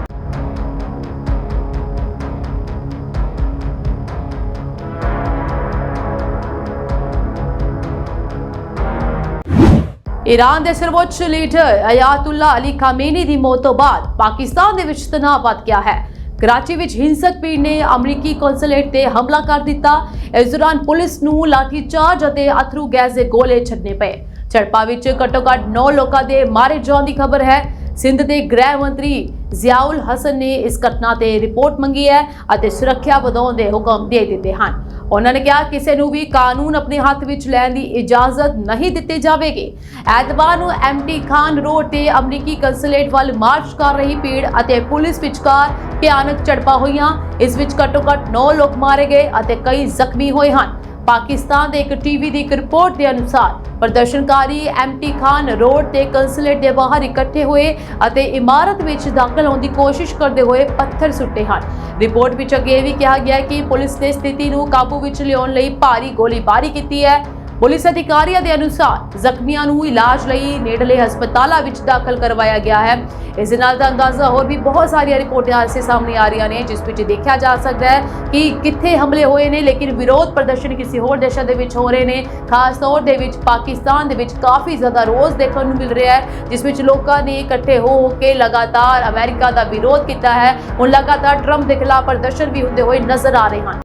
Speaker 2: ਈਰਾਨ ਦੇ ਸਰਵਉੱਚ ਲੀਡਰ ਅਯਾਤੁੱਲਾ ਅਲੀ ਖਾਮੇਨੀ ਦੀ ਮੌਤ ਤੋਂ ਬਾਅਦ ਪਾਕਿਸਤਾਨ ਦੇ ਵਿੱਚ ਤਣਾਅ ਵੱਧ ਗਿਆ ਹੈ। ਕਰਾਚੀ ਵਿੱਚ ਹਿੰਸਕ ਭੀੜ ਨੇ ਅਮਰੀਕੀ ਕੌਂਸੂਲੇਟ ਤੇ ਹਮਲਾ ਕਰ ਦਿੱਤਾ। ਇਸ ਦੌਰਾਨ ਪੁਲਿਸ ਨੂੰ ਲਾਠੀਚਾਰਜ ਅਤੇ ਅਥਰੂ ਗੈਸ ਦੇ ਗੋਲੇ ਛੱਡਣੇ ਪਏ। ਝੜਪਾਂ ਵਿੱਚ ਘੱਟੋ-ਘੱਟ 9 ਲੋਕਾਂ ਦੇ ਮਾਰੇ ਜਾਣ ਦੀ ਖਬਰ ਹੈ। ਸਿੰਧ ਦੇ ਗ੍ਰਹਿ ਮੰਤਰੀ ਜ਼ਿਆਉਲ ਹਸਨ ਨੇ ਇਸ ਘਟਨਾ ਤੇ ਰਿਪੋਰਟ ਮੰਗੀ ਹੈ ਅਤੇ ਸੁਰੱਖਿਆ ਵਧਾਉਣ ਦੇ ਹੁਕਮ ਦੇ ਦਿੱਤੇ ਹਨ। ਉਹਨਾਂ ਨੇ ਕਿਹਾ ਕਿਸੇ ਨੂੰ ਵੀ ਕਾਨੂੰਨ ਆਪਣੇ ਹੱਥ ਵਿੱਚ ਲੈਣ ਦੀ ਇਜਾਜ਼ਤ ਨਹੀਂ ਦਿੱਤੀ ਜਾਵੇਗੀ। ਐਤਵਾਰ ਨੂੰ MT ਖਾਨ ਰੋਡ ਤੇ ਅਮਰੀਕੀ ਕੌਂਸੂਲੇਟ ਵੱਲ ਮਾਰਚ ਕਰ ਰਹੀ ਭੀੜ ਅਤੇ ਪੁਲਿਸ ਵਿਚਕਾਰ ਭਿਆਨਕ ਝੜਪਾਂ ਹੋਈਆਂ। ਇਸ ਵਿੱਚ ਘੱਟੋ-ਘੱਟ 9 ਲੋਕ ਮਾਰੇ ਗਏ ਅਤੇ ਕਈ ਜ਼ਖਮੀ ਹੋਏ ਹਨ। ਪਾਕਿਸਤਾਨ ਦੇ ਇੱਕ ਟੀਵੀ ਦੀ ਇੱਕ ਰਿਪੋਰਟ ਦੇ ਅਨੁਸਾਰ ਪ੍ਰਦਰਸ਼ਨਕਾਰੀ MT ਖਾਨ ਰੋਡ ਤੇ ਕੌਂਸੂਲੇਟ ਦੇ ਬਾਹਰ ਇਕੱਠੇ ਹੋਏ ਅਤੇ ਇਮਾਰਤ ਵਿੱਚ ਦਾਖਲ ਹੋਣ ਦੀ ਕੋਸ਼ਿਸ਼ ਕਰਦੇ ਹੋਏ ਪੱਥਰ ਸੁੱਟੇ ਹਨ। ਰਿਪੋਰਟ ਵਿੱਚ ਅੱਗੇ ਵੀ ਕਿਹਾ ਗਿਆ ਕਿ ਪੁਲਿਸ ਨੇ ਸਥਿਤੀ ਨੂੰ ਕਾਬੂ ਵਿੱਚ ਲਿਆਉਣ ਲਈ ਭਾਰੀ ਗੋਲੀਬਾਰੀ ਕੀਤੀ ਹੈ। ਪੁਲਿਸ ਅਧਿਕਾਰੀਆਂ ਦੇ ਅਨੁਸਾਰ ਜ਼ਖਮੀਆਂ ਨੂੰ ਇਲਾਜ ਲਈ ਨੇੜਲੇ ਹਸਪਤਾਲਾਂ ਵਿੱਚ ਦਾਖਲ ਕਰਵਾਇਆ ਗਿਆ ਹੈ। ਇਸ ਦੇ ਨਾਲ ਦਾ ਅੰਦਾਜ਼ਾ ਹੋਰ ਵੀ ਬਹੁਤ ਸਾਰੀਆਂ ਰਿਪੋਰਟਾਂ ਐਸੇ ਸਾਹਮਣੇ ਆ ਰਹੀਆਂ ਨੇ, ਜਿਸ ਵਿੱਚ ਦੇਖਿਆ ਜਾ ਸਕਦਾ ਹੈ ਕਿ ਕਿੱਥੇ ਹਮਲੇ ਹੋਏ ਨੇ, ਲੇਕਿਨ ਵਿਰੋਧ ਪ੍ਰਦਰਸ਼ਨ ਕਿਸੇ ਹੋਰ ਦੇਸ਼ਾਂ ਦੇ ਵਿੱਚ ਹੋ ਰਹੇ ਨੇ। ਖਾਸ ਤੌਰ ਦੇ ਵਿੱਚ ਪਾਕਿਸਤਾਨ ਦੇ ਵਿੱਚ ਕਾਫੀ ਜ਼ਿਆਦਾ ਰੋਸ ਦੇਖਣ ਨੂੰ ਮਿਲ ਰਿਹਾ ਹੈ, ਜਿਸ ਵਿੱਚ ਲੋਕਾਂ ਨੇ ਇਕੱਠੇ ਹੋ ਕੇ ਲਗਾਤਾਰ ਅਮਰੀਕਾ ਦਾ ਵਿਰੋਧ ਕੀਤਾ ਹੈ। ਹੁਣ ਲਗਾਤਾਰ ਟਰੰਪ ਦੇ ਖਿਲਾਫ ਪ੍ਰਦਰਸ਼ਨ ਵੀ ਹੁੰਦੇ ਹੋਏ ਨਜ਼ਰ ਆ ਰਹੇ ਹਨ।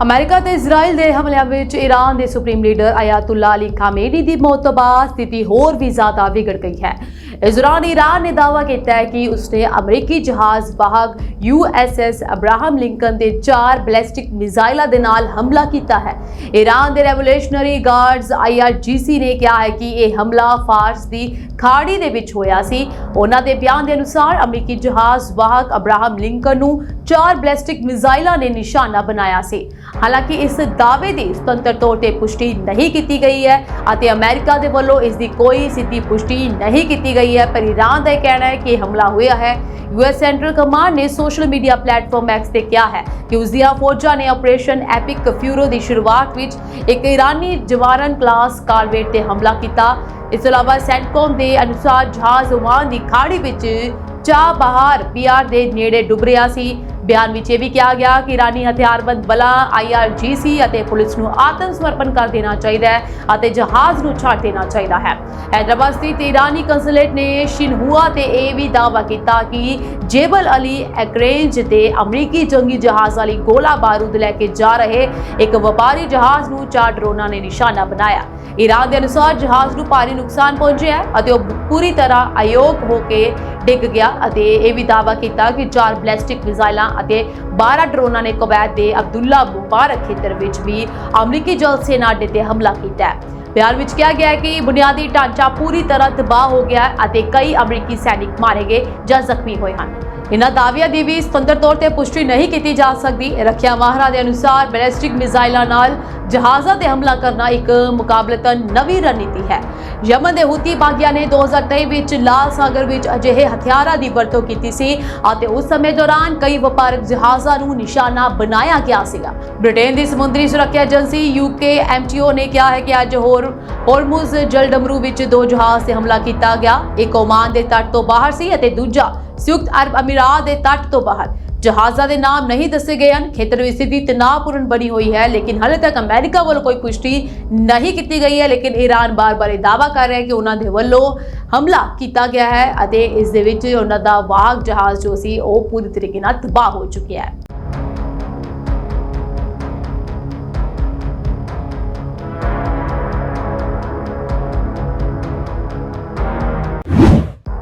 Speaker 2: ਅਮਰੀਕਾ ਤੇ ਇਜ਼ਰਾਈਲ ਦੇ ਹਮਲਿਆਂ ਵਿੱਚ ਈਰਾਨ ਦੇ ਸੁਪਰੀਮ ਲੀਡਰ ਅਯਾਤੁੱਲਾ ਅਲੀ ਖਾਮੇਨੀ ਦੀ ਮੌਤ ਤੋਂ ਬਾਅਦ ਸਥਿਤੀ ਹੋਰ ਵੀ ਜ਼ਿਆਦਾ ਵਿਗੜ ਗਈ ਹੈ। इस दौरान ईरान ने दावा किया है कि उसने अमरीकी जहाज वाहक USS अब्राहम लिंकन ਦੇ 4 ਬੈਲਿਸਟਿਕ ਮਿਜ਼ਾਈਲਾਂ ਦੇ ਨਾਲ ਹਮਲਾ ਕੀਤਾ ਹੈ। ईरान ਦੇ ਰੈਵੋਲੂਸ਼ਨਰੀ ਗਾਰਡਸ IRGC ਨੇ ਕਿਹਾ ਹੈ ਕਿ ਇਹ ਹਮਲਾ ਫਾਰਸ ਦੀ ਖਾੜੀ ਦੇ ਵਿੱਚ ਹੋਇਆ ਸੀ। ਉਹਨਾਂ ਦੇ ਬਿਆਨ ਦੇ ਅਨੁਸਾਰ ਅਮਰੀਕੀ ਜਹਾਜ਼ ਵਾਹਕ ਅਬਰਾਹਮ ਲਿੰਕਨ ਨੂੰ 4 ਬੈਲਿਸਟਿਕ ਮਿਜ਼ਾਈਲਾਂ ਨੇ ਨਿਸ਼ਾਨਾ ਬਣਾਇਆ ਸੀ। ਹਾਲਾਂਕਿ ਇਸ ਦਾਅਵੇ ਦੀ ਸੁਤੰਤਰ ਤੌਰ ਤੇ ਪੁਸ਼ਟੀ ਨਹੀਂ ਕੀਤੀ ਗਈ ਹੈ ਅਤੇ ਅਮਰੀਕਾ ਦੇ ਵੱਲੋਂ ਇਸ ਦੀ ਕੋਈ ਸਿੱਧੀ ਪੁਸ਼ਟੀ ਨਹੀਂ ਕੀਤੀ ਗਈ ਹੈ, ਪਰ ईरान ਦਾ ਇਹ ਕਹਿਣਾ ਹੈ ਕਿ ਹਮਲਾ ਹੋਇਆ ਹੈ। US ਸੈਂਟਰਲ ਕਮਾਂਡ ਨੇ ਸੋਸ਼ਲ ਮੀਡੀਆ ਪਲੇਟਫਾਰਮ X ਤੇ ਕਿਹਾ ਹੈ ਕਿ ਉਸ ਦੀਆਂ ਫੌਜਾਂ ਨੇ ਆਪਰੇਸ਼ਨ ਐਪਿਕ ਫਿਊਰੋ ਦੀ ਸ਼ੁਰੂਆਤ ਵਿੱਚ ਇੱਕ ਈਰਾਨੀ ਜਵਾਰਨ ਕਲਾਸ ਕਾਰਵੇਟ ਤੇ ਹਮਲਾ ਕੀਤਾ। ਇਸ ਤੋਂ ਇਲਾਵਾ ਸੈਂਟਕੋਮ ਦੇ ਅਨੁਸਾਰ ਜਹਾਜ਼ ਓਮਾਨ ਦੀ ਖਾੜੀ ਵਿੱਚ ਚਾਬਹਾਰ PR ਦੇ ਨੇੜੇ ਡੁੱਬ ਰਿਹਾ ਸੀ। ਬਿਆਨ ਵਿੱਚ ਇਹ ਵੀ ਕਿਹਾ ਗਿਆ ਕਿ ਈਰਾਨੀ ਹਥਿਆਰਬੰਦ ਬਲਾਂ IRGC ਅਤੇ ਪੁਲਿਸ ਨੂੰ ਆਤਮ ਸਮਰਪਣ ਕਰ ਦੇਣਾ ਚਾਹੀਦਾ ਹੈ ਅਤੇ ਜਹਾਜ਼ ਨੂੰ ਛੱਡ ਦੇਣਾ ਚਾਹੀਦਾ ਹੈ। ਹੈਦਰਾਬਾਦ ਸਥਿਤ ਈਰਾਨੀ ਕੰਸੂਲੇਟ ਨੇ ਸ਼ਿਨਹੁਆ ਤੇ ਇਹ ਵੀ ਦਾਅਵਾ ਕੀਤਾ ਕਿ ਜੇਬਲ ਅਲੀ ਐਕਰੇਂਜ ਤੇ ਅਮਰੀਕੀ ਜੰਗੀ ਜਹਾਜ਼ ਵਾਲੀ ਗੋਲਾ ਬਾਰੂਦ ਲੈ ਕੇ ਜਾ ਰਹੇ ਇੱਕ ਵਪਾਰੀ ਜਹਾਜ਼ ਨੂੰ 4 ਡਰੋਨਾਂ ਨੇ ਨਿਸ਼ਾਨਾ ਬਣਾਇਆ। ईरान ਦੇ ਅਨੁਸਾਰ ਜਹਾਜ਼ ਨੂੰ ਭਾਰੀ ਨੁਕਸਾਨ ਪਹੁੰਚਿਆ ਹੈ ਅਤੇ ਉਹ ਪੂਰੀ ਤਰ੍ਹਾਂ ਅਯੋਗ ਹੋ ਕੇ ਡਿੱਗ ਗਿਆ ਅਤੇ ਇਹ ਵੀ ਦਾਅਵਾ ਕੀਤਾ ਕਿ 4 ਬੈਲਿਸਟਿਕ ਮਿਜ਼ਾਈਲਾਂ ਅਤੇ 12 ਡਰੋਨਾਂ ਨੇ ਕੁਵੈਤ ਦੇ ਅਬਦੁੱਲਾ ਮੁਬਾਰਕ ਖੇਤਰ ਵਿੱਚ ਵੀ ਅਮਰੀਕੀ ਜਲ ਸੈਨਾ ਅੱਡੇ ਤੇ ਹਮਲਾ ਕੀਤਾ ਹੈ। ਬਿਆਨ ਵਿੱਚ ਕਿਹਾ ਗਿਆ ਹੈ ਕਿ ਬੁਨਿਆਦੀ ਢਾਂਚਾ ਪੂਰੀ ਤਰ੍ਹਾਂ ਤਬਾਹ ਹੋ ਗਿਆ ਹੈ ਅਤੇ ਕਈ ਅਮਰੀਕੀ ਸੈਨਿਕ ਮਾਰੇ ਗਏ ਜਾਂ ਜ਼ਖਮੀ ਹੋਏ ਹਨ। ਇਨ੍ਹਾਂ ਦਾਅਵਿਆਂ ਦੀ ਵੀ ਸੁਤੰਤਰ ਤੌਰ ਤੇ ਪੁਸ਼ਟੀ ਨਹੀਂ ਕੀਤੀ ਜਾ ਸਕਦੀ। ਰੱਖਿਆ ਮਾਹਰਾਂ ਦੇ ਅਨੁਸਾਰ ਬੈਲਿਸਟਿਕ ਮਿਜ਼ਾਈਲਾਂ ਨਾਲ ਜਹਾਜ਼ਾਂ ਤੇ ਹਮਲਾ ਕਰਨਾ ਇੱਕ ਮੁਕਾਬਲਤਨ ਨਵੀਂ ਰਣਨੀਤੀ ਹੈ। ਯਮਨ ਦੇ ਹੂਤੀ ਬਾਗੀਆਂ ਨੇ 2023 ਵਿੱਚ ਲਾਲ ਸਾਗਰ ਵਿੱਚ ਅਜਿਹੇ ਹਥਿਆਰਾਂ ਦੀ ਵਰਤੋਂ ਕੀਤੀ ਸੀ ਅਤੇ ਉਸ ਸਮੇਂ ਦੌਰਾਨ ਕਈ ਵਪਾਰਕ ਜਹਾਜ਼ਾਂ ਨੂੰ ਨਿਸ਼ਾਨਾ ਬਣਾਇਆ ਗਿਆ ਸੀਗਾ। ਬ੍ਰਿਟੇਨ ਦੀ ਸਮੁੰਦਰੀ ਸੁਰੱਖਿਆ ਏਜੰਸੀ UK MTO ਨੇ ਕਿਹਾ ਹੈ ਕਿ ਅੱਜ ਹੋਰਮੁਜ਼ ਜਲਡਮਰੂ ਵਿੱਚ 2 ਜਹਾਜ਼ ਤੇ ਹਮਲਾ ਕੀਤਾ ਗਿਆ। ਇੱਕ ਓਮਾਨ ਦੇ ਤੱਟ ਤੋਂ ਬਾਹਰ ਸੀ ਅਤੇ ਦੂਜਾ ਸੰਯੁਕਤ ਅਰਬ ਅਮੀਰਾਤ ਦੇ ਤੱਟ ਤੋਂ ਬਾਹਰ। ਜਹਾਜ਼ਾਂ ਦੇ ਨਾਮ ਨਹੀਂ ਦੱਸੇ ਗਏ ਹਨ। ਖੇਤਰ ਵਿੱਚ ਸਥਿਤੀ ਤਣਾਅਪੂਰਨ ਬਣੀ ਹੋਈ ਹੈ, ਲੇਕਿਨ ਹਾਲੇ ਤੱਕ ਅਮਰੀਕਾ ਵੱਲੋਂ ਕੋਈ ਪੁਸ਼ਟੀ ਨਹੀਂ ਕੀਤੀ ਗਈ ਹੈ। ਲੇਕਿਨ ਈਰਾਨ ਬਾਰ-ਬਾਰ ਇਹ ਦਾਅਵਾ ਕਰ ਰਿਹਾ ਹੈ ਕਿ ਉਹਨਾਂ ਦੇ ਵੱਲੋਂ ਹਮਲਾ ਕੀਤਾ ਗਿਆ ਹੈ ਅਤੇ ਇਸ ਦੇ ਵਿੱਚ ਉਹਨਾਂ ਦਾ ਵਾਹਕ ਜਹਾਜ਼ ਜੋ ਸੀ ਉਹ ਪੂਰੀ ਤਰੀਕੇ ਨਾਲ ਤਬਾਹ ਹੋ ਚੁੱਕਿਆ ਹੈ।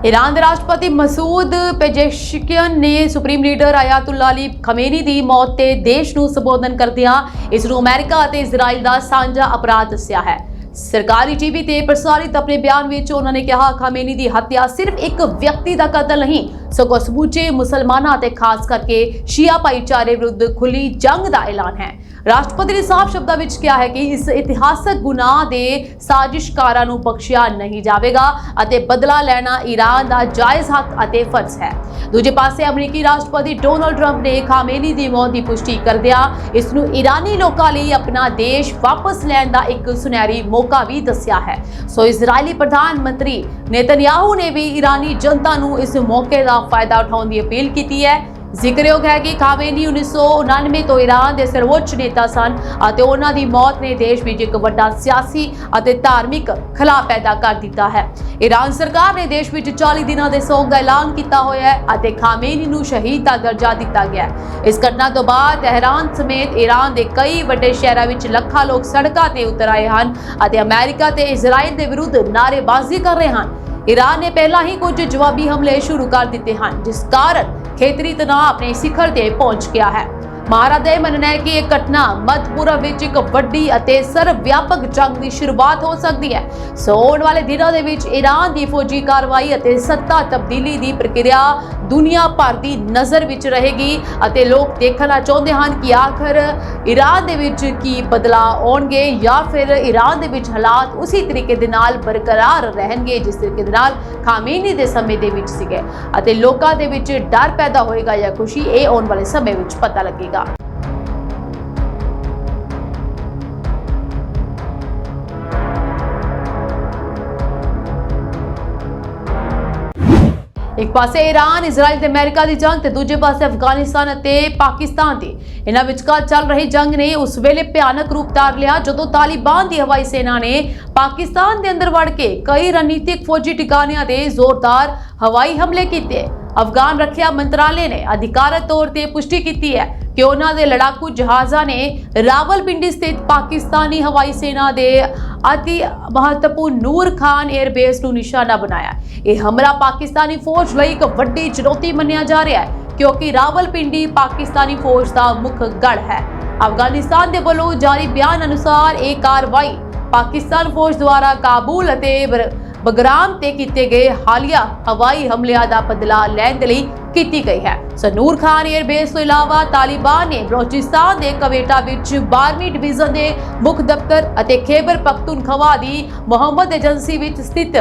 Speaker 2: ईरान ਦੇ ਰਾਸ਼ਟਰਪਤੀ ਮਸੂਦ ਪੇਜ਼ੇਸ਼ਕਿਆਨ ਨੇ ਸੁਪਰੀਮ ਲੀਡਰ ਆਇਤੁੱਲਾ ਅਲੀ ਖਮੇਨੀ ਦੀ ਮੌਤ ਤੇ ਦੇਸ਼ ਨੂੰ ਸੰਬੋਧਨ ਕਰਦਿਆਂ ਇਸ ਨੂੰ ਅਮਰੀਕਾ ਅਤੇ ਇਜ਼ਰਾਈਲ ਦਾ ਸਾਂਝਾ ਅਪਰਾਧ ਦੱਸਿਆ ਹੈ। ਸਰਕਾਰੀ ਟੀਵੀ ਤੇ ਪ੍ਰਸਾਰਿਤ ਆਪਣੇ ਬਿਆਨ ਵਿੱਚ ਉਹਨਾਂ ਨੇ ਕਿਹਾ ਖਮੇਨੀ ਦੀ ਹੱਤਿਆ ਸਿਰਫ ਇੱਕ ਵਿਅਕਤੀ ਦਾ ਕਤਲ ਨਹੀਂ ਸਗੋਂ ਸਮੁੱਚੇ ਮੁਸਲਮਾਨਾਂ ਅਤੇ ਖਾਸ ਕਰਕੇ ਸ਼ੀਆ ਭਾਈਚਾਰੇ ਵਿਰੁੱਧ ਖੁੱਲੀ ਜੰਗ ਦਾ ਐਲਾਨ ਹੈ। ਰਾਸ਼ਟਰਪਤੀ ਨੇ ਸਾਫ਼ ਸ਼ਬਦਾਂ ਵਿੱਚ ਕਿਹਾ ਹੈ ਕਿ ਇਸ ਇਤਿਹਾਸਕ ਗੁਨਾਹ ਦੇ ਸਾਜ਼ਿਸ਼ਕਾਰਾਂ ਨੂੰ ਬਖਸ਼ਿਆ ਨਹੀਂ ਜਾਵੇਗਾ ਅਤੇ ਬਦਲਾ ਲੈਣਾ ਈਰਾਨ ਦਾ ਜਾਇਜ਼ ਹੱਕ ਅਤੇ ਫਰਜ਼ ਹੈ। ਦੂਜੇ ਪਾਸੇ ਅਮਰੀਕੀ ਰਾਸ਼ਟਰਪਤੀ ਡੋਨਾਲਡ ਟਰੰਪ ਨੇ ਖਾਮੇਨੀ ਦੀ ਮੌਤ ਦੀ ਪੁਸ਼ਟੀ ਕਰਦਿਆਂ ਇਸ ਨੂੰ ਈਰਾਨੀ ਲੋਕਾਂ ਲਈ ਆਪਣਾ ਦੇਸ਼ ਵਾਪਸ ਲੈਣ ਦਾ ਇੱਕ ਸੁਨਹਿਰੀ ਮੌਕਾ ਵੀ ਦੱਸਿਆ ਹੈ। ਸੋ ਇਜ਼ਰਾਈਲੀ ਪ੍ਰਧਾਨ ਮੰਤਰੀ ਨੇਤਨਯਾਹੂ ਨੇ ਵੀ ਈਰਾਨੀ ਜਨਤਾ ਨੂੰ ਇਸ ਮੌਕੇ ਦਾ ਫਾਇਦਾ ਉਠਾਉਣ ਦੀ ਅਪੀਲ ਕੀਤੀ ਹੈ। ਜ਼ਿਕਰਯੋਗ ਹੈ ਕਿ ਖਾਮੇਨੀ 1999 ਤੋਂ ਈਰਾਨ ਦੇ ਸਰਵਉੱਚ ਨੇਤਾ ਸਨ ਅਤੇ ਉਹਨਾਂ ਦੀ ਮੌਤ ਨੇ ਦੇਸ਼ ਵਿੱਚ ਇੱਕ ਵੱਡਾ ਸਿਆਸੀ ਅਤੇ ਧਾਰਮਿਕ ਖਲਾਅ ਪੈਦਾ ਕਰ ਦਿੱਤਾ ਹੈ। ਈਰਾਨ ਸਰਕਾਰ ਨੇ ਦੇਸ਼ ਵਿੱਚ 40 ਦਿਨਾਂ ਦੇ ਸੋਗ ਦਾ ਐਲਾਨ ਕੀਤਾ ਹੋਇਆ ਹੈ ਅਤੇ ਖਾਮੇਨੀ ਨੂੰ ਸ਼ਹੀਦ ਦਾ ਦਰਜਾ ਦਿੱਤਾ ਗਿਆ ਹੈ। ਇਸ ਘਟਨਾ ਤੋਂ ਬਾਅਦ ਤਹਿਰਾਨ ਸਮੇਤ ਈਰਾਨ ਦੇ ਕਈ ਵੱਡੇ ਸ਼ਹਿਰਾਂ ਵਿੱਚ ਲੱਖਾਂ ਲੋਕ ਸੜਕਾਂ ਤੇ ਉਤਰ ਆਏ ਹਨ ਅਤੇ ਅਮਰੀਕਾ ਤੇ ਇਜ਼ਰਾਈਲ ਦੇ ਵਿਰੁੱਧ ਨਾਅਰੇਬਾਜ਼ੀ ਕਰ ਰਹੇ ਹਨ। ईरान ने पहला ही कुछ जवाबी हमले शुरू कर दिए हैं, जिस कारण खेतरी तनाव अपने शिखर ते पहुंच गया है। महाराज ਦਾ ਇਹ ਮੰਨਣਾ ਹੈ ਕਿ ਇਹ ਘਟਨਾ ਮੱਧ ਪੂਰਬ ਵਿੱਚ ਇੱਕ ਵੱਡੀ ਅਤੇ ਸਰਵ ਵਿਆਪਕ ਜੰਗ ਦੀ ਸ਼ੁਰੂਆਤ ਹੋ ਸਕਦੀ ਹੈ। ਸੋ ਆਉਣ ਵਾਲੇ ਦਿਨਾਂ ਦੇ ਵਿੱਚ ਈਰਾਨ ਦੀ ਫੌਜੀ ਕਾਰਵਾਈ ਅਤੇ ਸੱਤਾ ਤਬਦੀਲੀ ਦੀ ਪ੍ਰਕਿਰਿਆ ਦੁਨੀਆ ਭਰ ਦੀ ਨਜ਼ਰ ਵਿੱਚ ਰਹੇਗੀ ਅਤੇ ਲੋਕ ਦੇਖਣਾ ਚਾਹੁੰਦੇ ਹਨ ਕਿ ਆਖਰ ਈਰਾਨ ਦੇ ਵਿੱਚ ਕੀ ਬਦਲਾਅ ਆਉਣਗੇ ਜਾਂ ਫਿਰ ਈਰਾਨ ਦੇ ਵਿੱਚ ਹਾਲਾਤ ਉਸੇ ਤਰੀਕੇ ਦੇ ਨਾਲ ਬਰਕਰਾਰ ਰਹਿਣਗੇ ਜਿਸ ਤਰੀਕੇ ਦੇ ਨਾਲ ਖਾਮੇਨੀ ਦੇ ਸਮੇਂ ਦੇ ਵਿੱਚ ਸੀਗੇ ਅਤੇ ਲੋਕਾਂ ਦੇ ਵਿੱਚ ਡਰ ਪੈਦਾ ਹੋਏਗਾ ਜਾਂ ਖੁਸ਼ੀ, ਇਹ ਆਉਣ ਵਾਲੇ ਸਮੇਂ ਵਿੱਚ ਪਤਾ ਲੱਗੇਗਾ। ਇੱਕ ਪਾਸੇ ਈਰਾਨ ਇਜ਼ਰਾਈਲ ਤੇ ਅਮਰੀਕਾ ਦੀ ਜੰਗ ਤੇ ਦੂਜੇ ਪਾਸੇ ਅਫਗਾਨਿਸਤਾਨ ਅਤੇ ਪਾਕਿਸਤਾਨ ਦੀ ਇਹਨਾਂ ਵਿਚਕਾਰ ਚੱਲ ਰਹੀ ਜੰਗ ਨੇ ਉਸ ਵੇਲੇ ਭਿਆਨਕ ਰੂਪ ਧਾਰ ਲਿਆ ਜਦੋਂ ਤਾਲਿਬਾਨ ਦੀ ਹਵਾਈ ਸੈਨਾ ਨੇ ਪਾਕਿਸਤਾਨ ਦੇ ਅੰਦਰ ਵੜ ਕੇ ਕਈ ਰਣਨੀਤਿਕ ਫੌਜੀ ਟਿਕਾਣਿਆਂ ਤੇ ਜ਼ੋਰਦਾਰ ਹਵਾਈ ਹਮਲੇ ਕੀਤੇ। ਅਫਗਾਨ ਰੱਖਿਆ ਮੰਤਰਾਲੇ ਨੇ ਅਧਿਕਾਰਤ ਤੌਰ ਤੇ ਪੁਸ਼ਟੀ ਕੀਤੀ ਹੈ ਕਿ ਉਹਨਾਂ ਦੇ ਲੜਾਕੂ ਜਹਾਜ਼ਾਂ ਨੇ ਰਾਵਲਪਿੰਡੀ ਸਥਿਤ ਪਾਕਿਸਤਾਨੀ ਹਵਾਈ ਸੈਨਾ ਦੇ ਅਤੀ ਮਹੱਤਵਪੂਰਨ ਨੂਰ ਖਾਨ 에ਅਰਬੇਸ ਨੂੰ ਨਿਸ਼ਾਨਾ ਬਣਾਇਆ। ਇਹ ਹਮਲਾ ਪਾਕਿਸਤਾਨੀ ਫੌਜ ਲਈ ਇੱਕ ਵੱਡੀ ਚੁਣੌਤੀ ਮੰਨਿਆ ਜਾ ਰਿਹਾ ਹੈ ਕਿਉਂਕਿ ਰਾਵਲਪਿੰਡੀ ਪਾਕਿਸਤਾਨੀ ਫੌਜ ਦਾ ਮੁੱਖ ਗੜ੍ਹ ਹੈ। ਅਫਗਾਨਿਸਤਾਨ ਦੇ ਵੱਲੋਂ ਜਾਰੀ ਬਿਆਨ ਅਨੁਸਾਰ ਇਹ ਕਾਰਵਾਈ ਪਾਕਿਸਤਾਨ ਫੌਜ ਦੁਆਰਾ ਕਾਬੁਲ ਅਤੇ ਬਗਰਾਮ ਤੇ ਕੀਤੇ ਗਏ ਹਾਲੀਆ ਹਵਾਈ ਹਮਲਿਆਂ ਦਾ ਬਦਲਾ ਲੈਣ ਦੇ ਲਈ ਕੀਤੀ ਗਈ ਹੈ। ਨੂਰ ਖਾਨ 에ਅਰਬੇਸ ਤੋਂ ਇਲਾਵਾ ਤਾਲਿਬਾਨ ਨੇ ਬਲੋਚਿਸਤਾਨ ਦੇ ਕਵੇਟਾ ਵਿੱਚ 12ਵੀਂ ਡਿਵੀਜ਼ਨ ਦੇ ਮੁੱਖ ਦਫ਼ਤਰ ਅਤੇ ਖੈਬਰ ਪਖਤੂਨਖਵਾ ਦੀ ਮੁਹੰਮਦ ਏਜੰਸੀ ਵਿੱਚ ਸਥਿਤ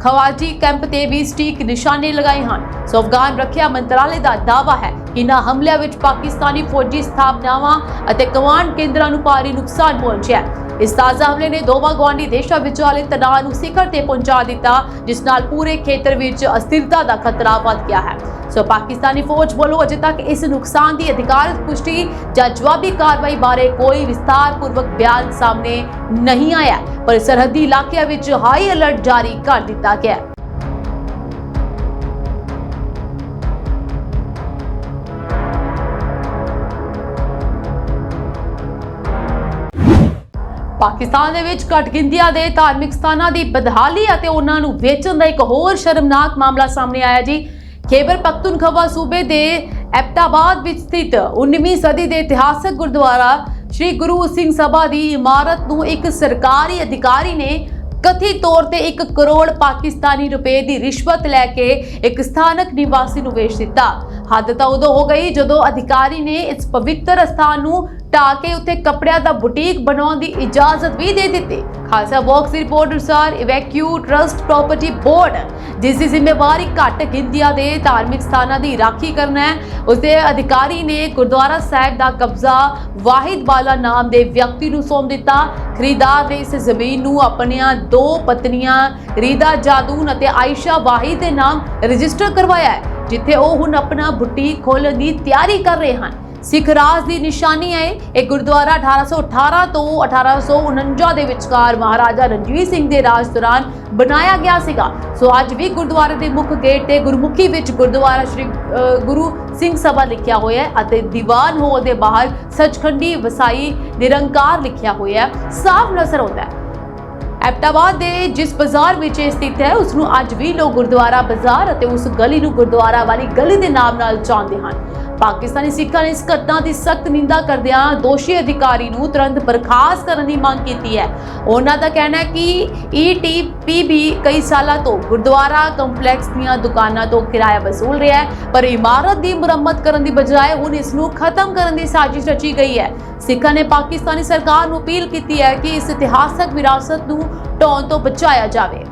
Speaker 2: ਖਵਾਜੀ ਕੈਂਪ ਤੇ ਵੀ ਸਟੀਕ ਨਿਸ਼ਾਨੇ ਲਗਾਏ ਹਨ। ਅਫਗਾਨ ਰੱਖਿਆ ਮੰਤਰਾਲੇ ਦਾ ਦਾਅਵਾ ਹੈ ਕਿ ਇਨ੍ਹਾਂ ਹਮਲਿਆਂ ਵਿੱਚ ਪਾਕਿਸਤਾਨੀ ਫੌਜੀ ਸਥਾਪਨਾਵਾਂ ਅਤੇ ਕਮਾਂਡ ਕੇਂਦਰਾਂ ਨੂੰ ਭਾਰੀ ਨੁਕਸਾਨ ਪਹੁੰਚਿਆ। ਇਸ ਤਾਜ਼ਾ ਹਮਲੇ ਨੇ ਦੋਵਾਂ ਗੁਆਂਢੀ ਦੇਸ਼ਾਂ ਵਿਚਾਲੇ ਤਣਾਅ ਨੂੰ ਸਿਖਰ ਤੇ ਪਹੁੰਚਾ ਦਿੱਤਾ, ਜਿਸ ਨਾਲ ਪੂਰੇ ਖੇਤਰ ਵਿੱਚ ਅਸਥਿਰਤਾ ਦਾ ਖਤਰਾ ਵੱਧ ਗਿਆ ਹੈ। ਪਾਕਿਸਤਾਨੀ ਫੌਜ ਵੱਲੋਂ ਅਜੇ ਤੱਕ ਇਸ ਨੁਕਸਾਨ ਦੀ ਅਧਿਕਾਰਤ ਪੁਸ਼ਟੀ ਜਾਂ ਜਵਾਬੀ ਕਾਰਵਾਈ ਬਾਰੇ ਕੋਈ ਵਿਸਥਾਰਪੂਰਵਕ ਬਿਆਨ ਸਾਹਮਣੇ ਨਹੀਂ ਆਇਆ, ਪਰ ਸਰਹੱਦੀ ਇਲਾਕਿਆਂ ਵਿੱਚ ਹਾਈ ਅਲਰਟ ਜਾਰੀ ਕਰ ਦਿੱਤਾ ਗਿਆ ਹੈ। ਪਾਕਿਸਤਾਨ ਦੇ ਵਿੱਚ ਘੱਟ ਗਿਣਤੀਆਂ ਦੇ ਧਾਰਮਿਕ ਸਥਾਨਾਂ ਦੀ ਬਦਹਾਲੀ ਅਤੇ ਉਹਨਾਂ ਨੂੰ ਵੇਚਣ ਦਾ ਇੱਕ ਹੋਰ ਸ਼ਰਮਨਾਕ ਮਾਮਲਾ ਸਾਹਮਣੇ ਆਇਆ ਜੀ। ਖੈਬਰ ਪਖਤੂਨਖਵਾ ਸੂਬੇ ਦੇ ਐਬਟਾਬਾਦ ਵਿੱਚ ਸਥਿਤ 19ਵੀਂ ਸਦੀ ਦੇ ਇਤਿਹਾਸਕ ਗੁਰਦੁਆਰਾ ਸ਼੍ਰੀ ਗੁਰੂ ਸਿੰਘ ਸਭਾ ਦੀ ਇਮਾਰਤ ਨੂੰ ਇੱਕ ਸਰਕਾਰੀ ਅਧਿਕਾਰੀ ਨੇ ਕਥਿਤ ਤੌਰ ਤੇ 1 ਕਰੋੜ ਪਾਕਿਸਤਾਨੀ ਰੁਪਏ ਦੀ ਰਿਸ਼ਵਤ ਲੈ ਕੇ ਇੱਕ ਸਥਾਨਕ ਨਿਵਾਸੀ ਨੂੰ ਵੇਚ ਦਿੱਤਾ। ਹੱਦ ਤਾਂ ਉਦੋਂ ਹੋ ਗਈ ਜਦੋਂ ਅਧਿਕਾਰੀ ਨੇ ਇਸ ਪਵਿੱਤਰ ਸਥਾਨ ਨੂੰ ਢਾਹ ਕੇ ਉੱਥੇ ਕੱਪੜਿਆਂ ਦਾ ਬੁਟੀਕ ਬਣਾਉਣ ਦੀ ਇਜਾਜ਼ਤ ਵੀ ਦੇ ਦਿੱਤੀ। ਖਾਲਸਾ ਬਾਕਸ ਦੀ ਰਿਪੋਰਟ ਅਨੁਸਾਰ ਇਵੈਕਿਊ ਟਰਸਟ ਪ੍ਰਾਪਰਟੀ ਬੋਰਡ, ਜਿਸ ਦੀ ਜ਼ਿੰਮੇਵਾਰੀ ਘੱਟ ਗਿਣਤੀਆਂ ਦੇ ਧਾਰਮਿਕ ਸਥਾਨਾਂ ਦੀ ਰਾਖੀ ਕਰਨਾ ਹੈ, ਉਸਦੇ ਅਧਿਕਾਰੀ ਨੇ ਗੁਰਦੁਆਰਾ ਸਾਹਿਬ ਦਾ ਕਬਜ਼ਾ ਵਾਹਿਦ ਬਾਲਾ ਨਾਮ ਦੇ ਵਿਅਕਤੀ ਨੂੰ ਸੌਂਪ ਦਿੱਤਾ। ਖਰੀਦਦਾਰ ਨੇ ਇਸ ਜ਼ਮੀਨ ਨੂੰ ਆਪਣੀਆਂ 2 ਪਤਨੀਆਂ ਰੀਦਾ ਜਾਦੂਨ ਅਤੇ ਆਇਸ਼ਾ ਵਾਹਿਦ ਦੇ ਨਾਮ ਰਜਿਸਟਰ ਕਰਵਾਇਆ ਹੈ, ਜਿੱਥੇ ਉਹ ਹੁਣ ਆਪਣਾ ਬੁਟੀਕ ਖੋਲ੍ਹਣ ਦੀ ਤਿਆਰੀ ਕਰ ਰਹੇ ਹਨ। ਸਿੱਖ ਰਾਜ ਦੀ ਨਿਸ਼ਾਨੀ ਹੈ ਇਹ ਗੁਰਦੁਆਰਾ 1818 ਤੋਂ 1849 ਦੇ ਵਿਚਕਾਰ ਮਹਾਰਾਜਾ ਰਣਜੀਤ ਸਿੰਘ ਦੇ ਰਾਜ ਦੌਰਾਨ ਬਣਾਇਆ ਗਿਆ ਸੀਗਾ। ਅੱਜ ਵੀ ਗੁਰਦੁਆਰੇ ਦੇ ਮੁੱਖ ਗੇਟ ਤੇ ਗੁਰਮੁਖੀ ਵਿੱਚ ਗੁਰਦੁਆਰਾ ਸ਼੍ਰੀ ਗੁਰੂ ਸਿੰਘ ਸਭਾ ਲਿਖਿਆ ਹੋਇਆ ਹੈ ਅਤੇ ਦੀਵਾਨ ਹਾਲ ਦੇ ਬਾਹਰ ਸੱਚਖੰਡੀ ਵਸਾਈ ਨਿਰੰਕਾਰ ਲਿਖਿਆ ਹੋਇਆ ਹੈ। ਸਾਫ਼ ਨਜ਼ਰ ਆਉਂਦਾ ਹੈ ਐਬਟਾਬਾਦ ਦੇ ਜਿਸ ਬਾਜ਼ਾਰ ਵਿੱਚ ਇਹ ਸਥਿਤ ਹੈ ਉਸ ਨੂੰ ਅੱਜ ਵੀ ਲੋਕ ਗੁਰਦੁਆਰਾ ਬਾਜ਼ਾਰ ਅਤੇ ਉਸ ਗਲੀ ਨੂੰ ਗੁਰਦੁਆਰਾ ਵਾਲੀ ਗਲੀ ਦੇ ਨਾਮ ਨਾਲ ਜਾਣਦੇ ਹਨ। ਪਾਕਿਸਤਾਨੀ ਸਿੱਖਾਂ ਨੇ ਇਸ ਘਟਨਾ ਦੀ ਸਖਤ ਨਿੰਦਾ ਕਰਦਿਆਂ ਦੋਸ਼ੀ ਅਧਿਕਾਰੀ ਨੂੰ ਤੁਰੰਤ ਬਰਖਾਸਤ ਕਰਨ ਦੀ ਮੰਗ ਕੀਤੀ ਹੈ। ਉਹਨਾਂ ਦਾ ਕਹਿਣਾ ਹੈ ਕਿ ETPB ਕਈ ਸਾਲਾਂ ਤੋਂ ਗੁਰਦੁਆਰਾ ਕੰਪਲੈਕਸ ਦੀਆਂ ਦੁਕਾਨਾਂ ਤੋਂ ਕਿਰਾਇਆ ਵਸੂਲ ਰਿਹਾ ਹੈ, ਪਰ ਇਮਾਰਤ ਦੀ ਮੁਰੰਮਤ ਕਰਨ ਦੀ ਬਜਾਏ ਹੁਣ ਇਸ ਨੂੰ ਖਤਮ ਕਰਨ ਦੀ ਸਾਜ਼ਿਸ਼ ਰਚੀ ਗਈ ਹੈ। ਸਿੱਖਾਂ ਨੇ ਪਾਕਿਸਤਾਨੀ ਸਰਕਾਰ ਨੂੰ ਅਪੀਲ ਕੀਤੀ ਹੈ ਕਿ ਇਸ ਇਤਿਹਾਸਕ ਵਿਰਾਸਤ ਨੂੰ ਢਾਉਣ ਤੋਂ ਬਚਾਇਆ ਜਾਵੇ।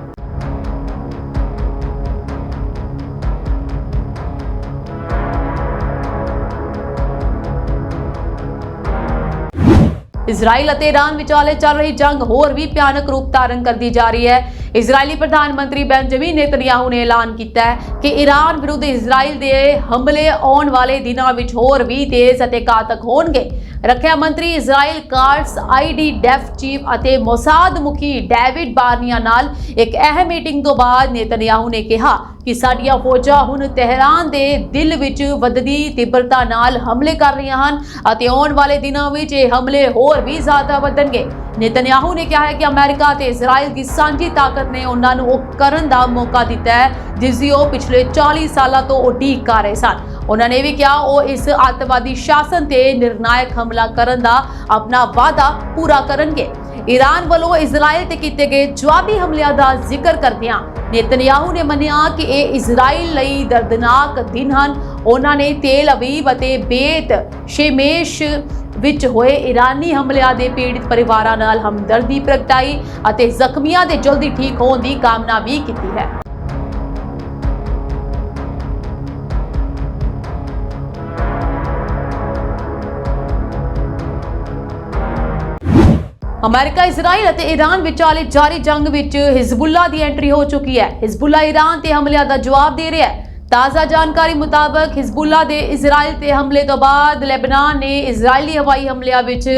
Speaker 2: ਇਜ਼ਰਾਈਲ ਅਤੇ ਈਰਾਨ ਵਿਚਾਲੇ ਚੱਲ ਰਹੀ ਜੰਗ ਹੋਰ ਵੀ ਭਿਆਨਕ ਰੂਪ ਧਾਰਨ ਕਰਦੀ ਜਾ ਰਹੀ ਹੈ। ਇਜ਼ਰਾਈਲੀ ਪ੍ਰਧਾਨ ਮੰਤਰੀ ਬੈਂਜਾਮਿਨ ਨੇਤਨਯਾਹੂ ਨੇ ਐਲਾਨ ਕੀਤਾ ਹੈ ਕਿ ਈਰਾਨ ਵਿਰੁੱਧ ਇਜ਼ਰਾਈਲ ਦੇ ਹਮਲੇ ਆਉਣ ਵਾਲੇ ਦਿਨਾਂ ਵਿੱਚ ਹੋਰ ਵੀ ਤੇਜ਼ ਅਤੇ ਘਾਤਕ ਹੋਣਗੇ। ਰੱਖਿਆ ਮੰਤਰੀ ਇਜ਼ਰਾਈਲ ਕਾਰਸ IDF ਚੀਫ ਅਤੇ ਮੋਸਾਦ ਮੁਖੀ ਡੇਵਿਡ ਬਾਰਨੀਆ ਨਾਲ ਇੱਕ ਅਹਿਮ ਮੀਟਿੰਗ ਤੋਂ ਬਾਅਦ ਨੇਤਨਯਾਹੂ ਨੇ ਕਿਹਾ ਕਿ ਸਾਡੀਆਂ ਫੌਜਾਂ ਹੁਣ ਤਹਿਰਾਨ ਦੇ ਦਿਲ ਵਿੱਚ ਵੱਧਦੀ ਤੀਬਰਤਾ ਨਾਲ ਹਮਲੇ ਕਰ ਰਹੀਆਂ ਹਨ ਅਤੇ ਆਉਣ ਵਾਲੇ ਦਿਨਾਂ ਵਿੱਚ ਇਹ ਹਮਲੇ ਹੋਰ ਵੀ ਜ਼ਿਆਦਾ ਵਧਣਗੇ। ਨੇਤਨਯਾਹੂ ਨੇ ਕਿਹਾ ਹੈ ਕਿ ਅਮਰੀਕਾ ਤੇ ਇਜ਼ਰਾਈਲ ਦੀ ਸਾਂਝੀ ਤਾਕਤ ਨੇ ਉਹਨਾਂ ਨੂੰ ਉਹ ਕਰਨ ਦਾ ਮੌਕਾ ਦਿੱਤਾ ਹੈ ਜਿਸ ਦੀ ਉਹ ਪਿਛਲੇ 40 ਸਾਲਾਂ ਤੋਂ ਉਡੀਕ ਕਰ ਰਹੇ ਸਨ। ਉਹਨਾਂ ਨੇ ਵੀ ਕਿਹਾ ਉਹ ਇਸ ਅੱਤਵਾਦੀ ਸ਼ਾਸਨ ਤੇ ਨਿਰਣਾਇਕ ਹਮਲਾ ਕਰਨ ਦਾ ਆਪਣਾ ਵਾਅਦਾ ਪੂਰਾ ਕਰਨਗੇ। ਈਰਾਨ ਵੱਲੋਂ ਇਜ਼ਰਾਈਲ ਤੇ ਕੀਤੇ ਗਏ ਜਵਾਬੀ ਹਮਲਿਆਂ ਦਾ ਜ਼ਿਕਰ ਕਰਦਿਆਂ ਨੇਤਨਯਾਹੂ ਨੇ ਮੰਨਿਆ ਕਿ ਇਹ ਇਜ਼ਰਾਈਲ ਲਈ ਦਰਦਨਾਕ ਦਿਨ ਹਨ। ਉਹਨਾਂ ਨੇ ਤੇਲ ਅਵੀਵ ਅਤੇ ਬੇਤ ਸ਼ੇਮੇਸ਼ ਵਿੱਚ ਹੋਏ ਈਰਾਨੀ ਹਮਲਿਆਂ ਦੇ ਪੀੜਿਤ ਪਰਿਵਾਰਾਂ ਨਾਲ ਹਮਦਰਦੀ ਪ੍ਰਗਟਾਈ ਅਤੇ ਜ਼ਖਮੀਆਂ ਦੇ ਜਲਦੀ ਠੀਕ ਹੋਣ ਦੀ ਕਾਮਨਾ ਵੀ ਕੀਤੀ ਹੈ। ਅਮਰੀਕਾ ਇਜ਼ਰਾਈਲ ਅਤੇ ਈਰਾਨ ਵਿਚਾਲੇ ਜਾਰੀ ਜੰਗ ਵਿੱਚ ਹਿਜ਼ਬੁੱਲਾ ਦੀ ਐਂਟਰੀ ਹੋ ਚੁੱਕੀ ਹੈ। ਹਿਜ਼ਬੁੱਲਾ ਈਰਾਨ ਤੇ ਹਮਲਿਆਂ ਦਾ ਜਵਾਬ ਦੇ ਰਿਹਾ ਹੈ ਤਾਜ਼ਾ ਜਾਣਕਾਰੀ ਮੁਤਾਬਕ ਹਿਜ਼ਬੁੱਲਾ ਦੇ ਇਜ਼ਰਾਈਲ ਤੇ ਹਮਲੇ ਤੋਂ ਬਾਅਦ ਲੈਬਨਾਨ ਨੇ ਇਜ਼ਰਾਈਲੀ ਹਵਾਈ ਹਮਲਿਆਂ ਵਿੱਚ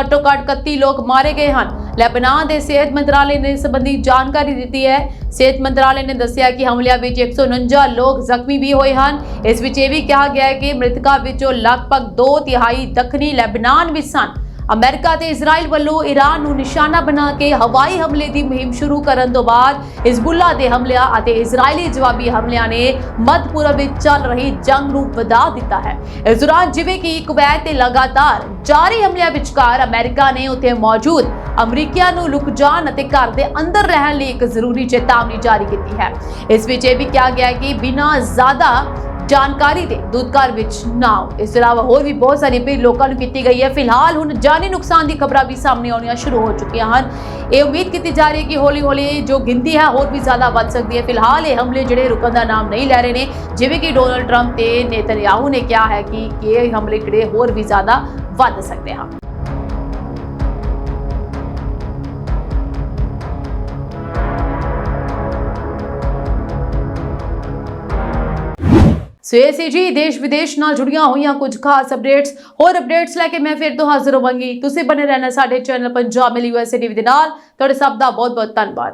Speaker 2: ਘੱਟੋ-ਘੱਟ 31 ਲੋਕ ਮਾਰੇ ਗਏ ਹਨ। ਲੈਬਨਾਨ ਦੇ ਸਿਹਤ ਮੰਤਰਾਲੇ ਨੇ ਇਸ ਸੰਬੰਧੀ ਜਾਣਕਾਰੀ ਦਿੱਤੀ ਹੈ। ਸਿਹਤ ਮੰਤਰਾਲੇ ਨੇ ਦੱਸਿਆ ਕਿ ਹਮਲਿਆਂ ਵਿੱਚ 149 ਲੋਕ ਜ਼ਖਮੀ ਵੀ ਹੋਏ ਹਨ। ਇਸ ਵਿੱਚ ਇਹ ਵੀ ਕਿਹਾ ਗਿਆ ਹੈ ਕਿ ਮ੍ਰਿਤਕਾਂ ਵਿੱਚੋਂ ਲਗਭਗ 2/3 ਦੱਖਣੀ ਲੈਬਨਾਨ ਵਿੱਚ ਸਨ। ਅਮਰੀਕਾ ਤੇ ਇਜ਼ਰਾਈਲ ਵੱਲੋਂ ਈਰਾਨ ਨੂੰ ਨਿਸ਼ਾਨਾ ਬਣਾ ਕੇ ਹਵਾਈ ਹਮਲੇ ਦੀ ਮੁਹਿੰਮ ਸ਼ੁਰੂ ਕਰਨ ਤੋਂ ਬਾਅਦ ਹਿਜ਼ਬੁੱਲਾ ਦੇ ਹਮਲਿਆਂ ਅਤੇ ਇਜ਼ਰਾਈਲੀ ਜਵਾਬੀ ਹਮਲਿਆਂ ਨੇ ਮੱਧ ਪੂਰਬ ਵਿੱਚ ਚੱਲ ਰਹੀ ਜੰਗ ਨੂੰ ਵਧਾ ਦਿੱਤਾ ਹੈ। ਇਸ ਦੌਰਾਨ ਜਿਵੇਂ ਕਿ ਕੁਵੈਤ ਤੇ ਲਗਾਤਾਰ ਜਾਰੀ ਹਮਲਿਆਂ ਵਿਚਕਾਰ ਅਮਰੀਕਾ ਨੇ ਉੱਥੇ ਮੌਜੂਦ ਅਮਰੀਕੀਆਂ ਨੂੰ ਲੁਕ ਜਾਣ ਅਤੇ ਘਰ ਦੇ ਅੰਦਰ ਰਹਿਣ ਲਈ ਇੱਕ ਜ਼ਰੂਰੀ ਚੇਤਾਵਨੀ ਜਾਰੀ ਕੀਤੀ ਹੈ। ਇਸ ਵਿੱਚ ਇਹ ਵੀ ਕਿਹਾ ਗਿਆ ਹੈ ਕਿ ਬਿਨਾਂ ਜ਼ਿਆਦਾ ਜਾਣਕਾਰੀ ਦੇ ਦੁੱਧ ਵਿੱਚ ਨਾ ਆਓ। ਇਸ ਤੋਂ ਇਲਾਵਾ ਹੋਰ ਵੀ ਬਹੁਤ ਸਾਰੀ ਅਪੀਲ ਲੋਕਾਂ ਨੂੰ ਕੀਤੀ ਗਈ ਹੈ। ਫਿਲਹਾਲ ਹੁਣ ਜਾਨੀ ਨੁਕਸਾਨ ਦੀ ਖਬਰਾਂ ਵੀ ਸਾਹਮਣੇ ਆਉਣੀਆਂ ਸ਼ੁਰੂ ਹੋ ਚੁੱਕੀਆਂ ਹਨ। ਇਹ ਉਮੀਦ ਕੀਤੀ ਜਾ ਰਹੀ ਹੈ ਕਿ ਹੌਲੀ-ਹੌਲੀ ਜੋ ਗਿਣਤੀ ਹੈ ਹੋਰ ਵੀ ਜ਼ਿਆਦਾ ਵੱਧ ਸਕਦੀ ਹੈ। ਫਿਲਹਾਲ ਇਹ ਹਮਲੇ ਜਿਹੜੇ ਰੁਕਣ ਦਾ ਨਾਮ ਨਹੀਂ ਲੈ ਰਹੇ ਨੇ, ਜਿਵੇਂ ਕਿ ਡੋਨਲਡ ਟਰੰਪ ਤੇ ਨੇਤਨਯਾਹੂ ਨੇ ਕਿਹਾ ਹੈ ਕਿ ਇਹ ਹਮਲੇ ਜਿਹੜੇ ਹੋਰ ਵੀ ਜ਼ਿਆਦਾ ਵੱਧ ਸਕਦੇ ਹਨ। ਸੋ ਇਹ ਸੀ ਜੀ ਦੇਸ਼ ਵਿਦੇਸ਼ ਨਾਲ ਜੁੜੀਆਂ ਹੋਈਆਂ ਕੁਝ ਖਾਸ ਅਪਡੇਟਸ। ਹੋਰ ਅਪਡੇਟਸ ਲੈ ਕੇ ਮੈਂ ਫਿਰ ਤੋਂ ਹਾਜ਼ਰ ਹੋਵਾਂਗੀ। ਤੁਸੀਂ ਬਣੇ ਰਹਿਣਾ ਸਾਡੇ ਚੈਨਲ ਪੰਜਾਬ ਮਿਲੀ USA TV ਦੇ ਨਾਲ। ਤੁਹਾਡੇ ਸਭ ਦਾ ਬਹੁਤ ਬਹੁਤ ਧੰਨਵਾਦ।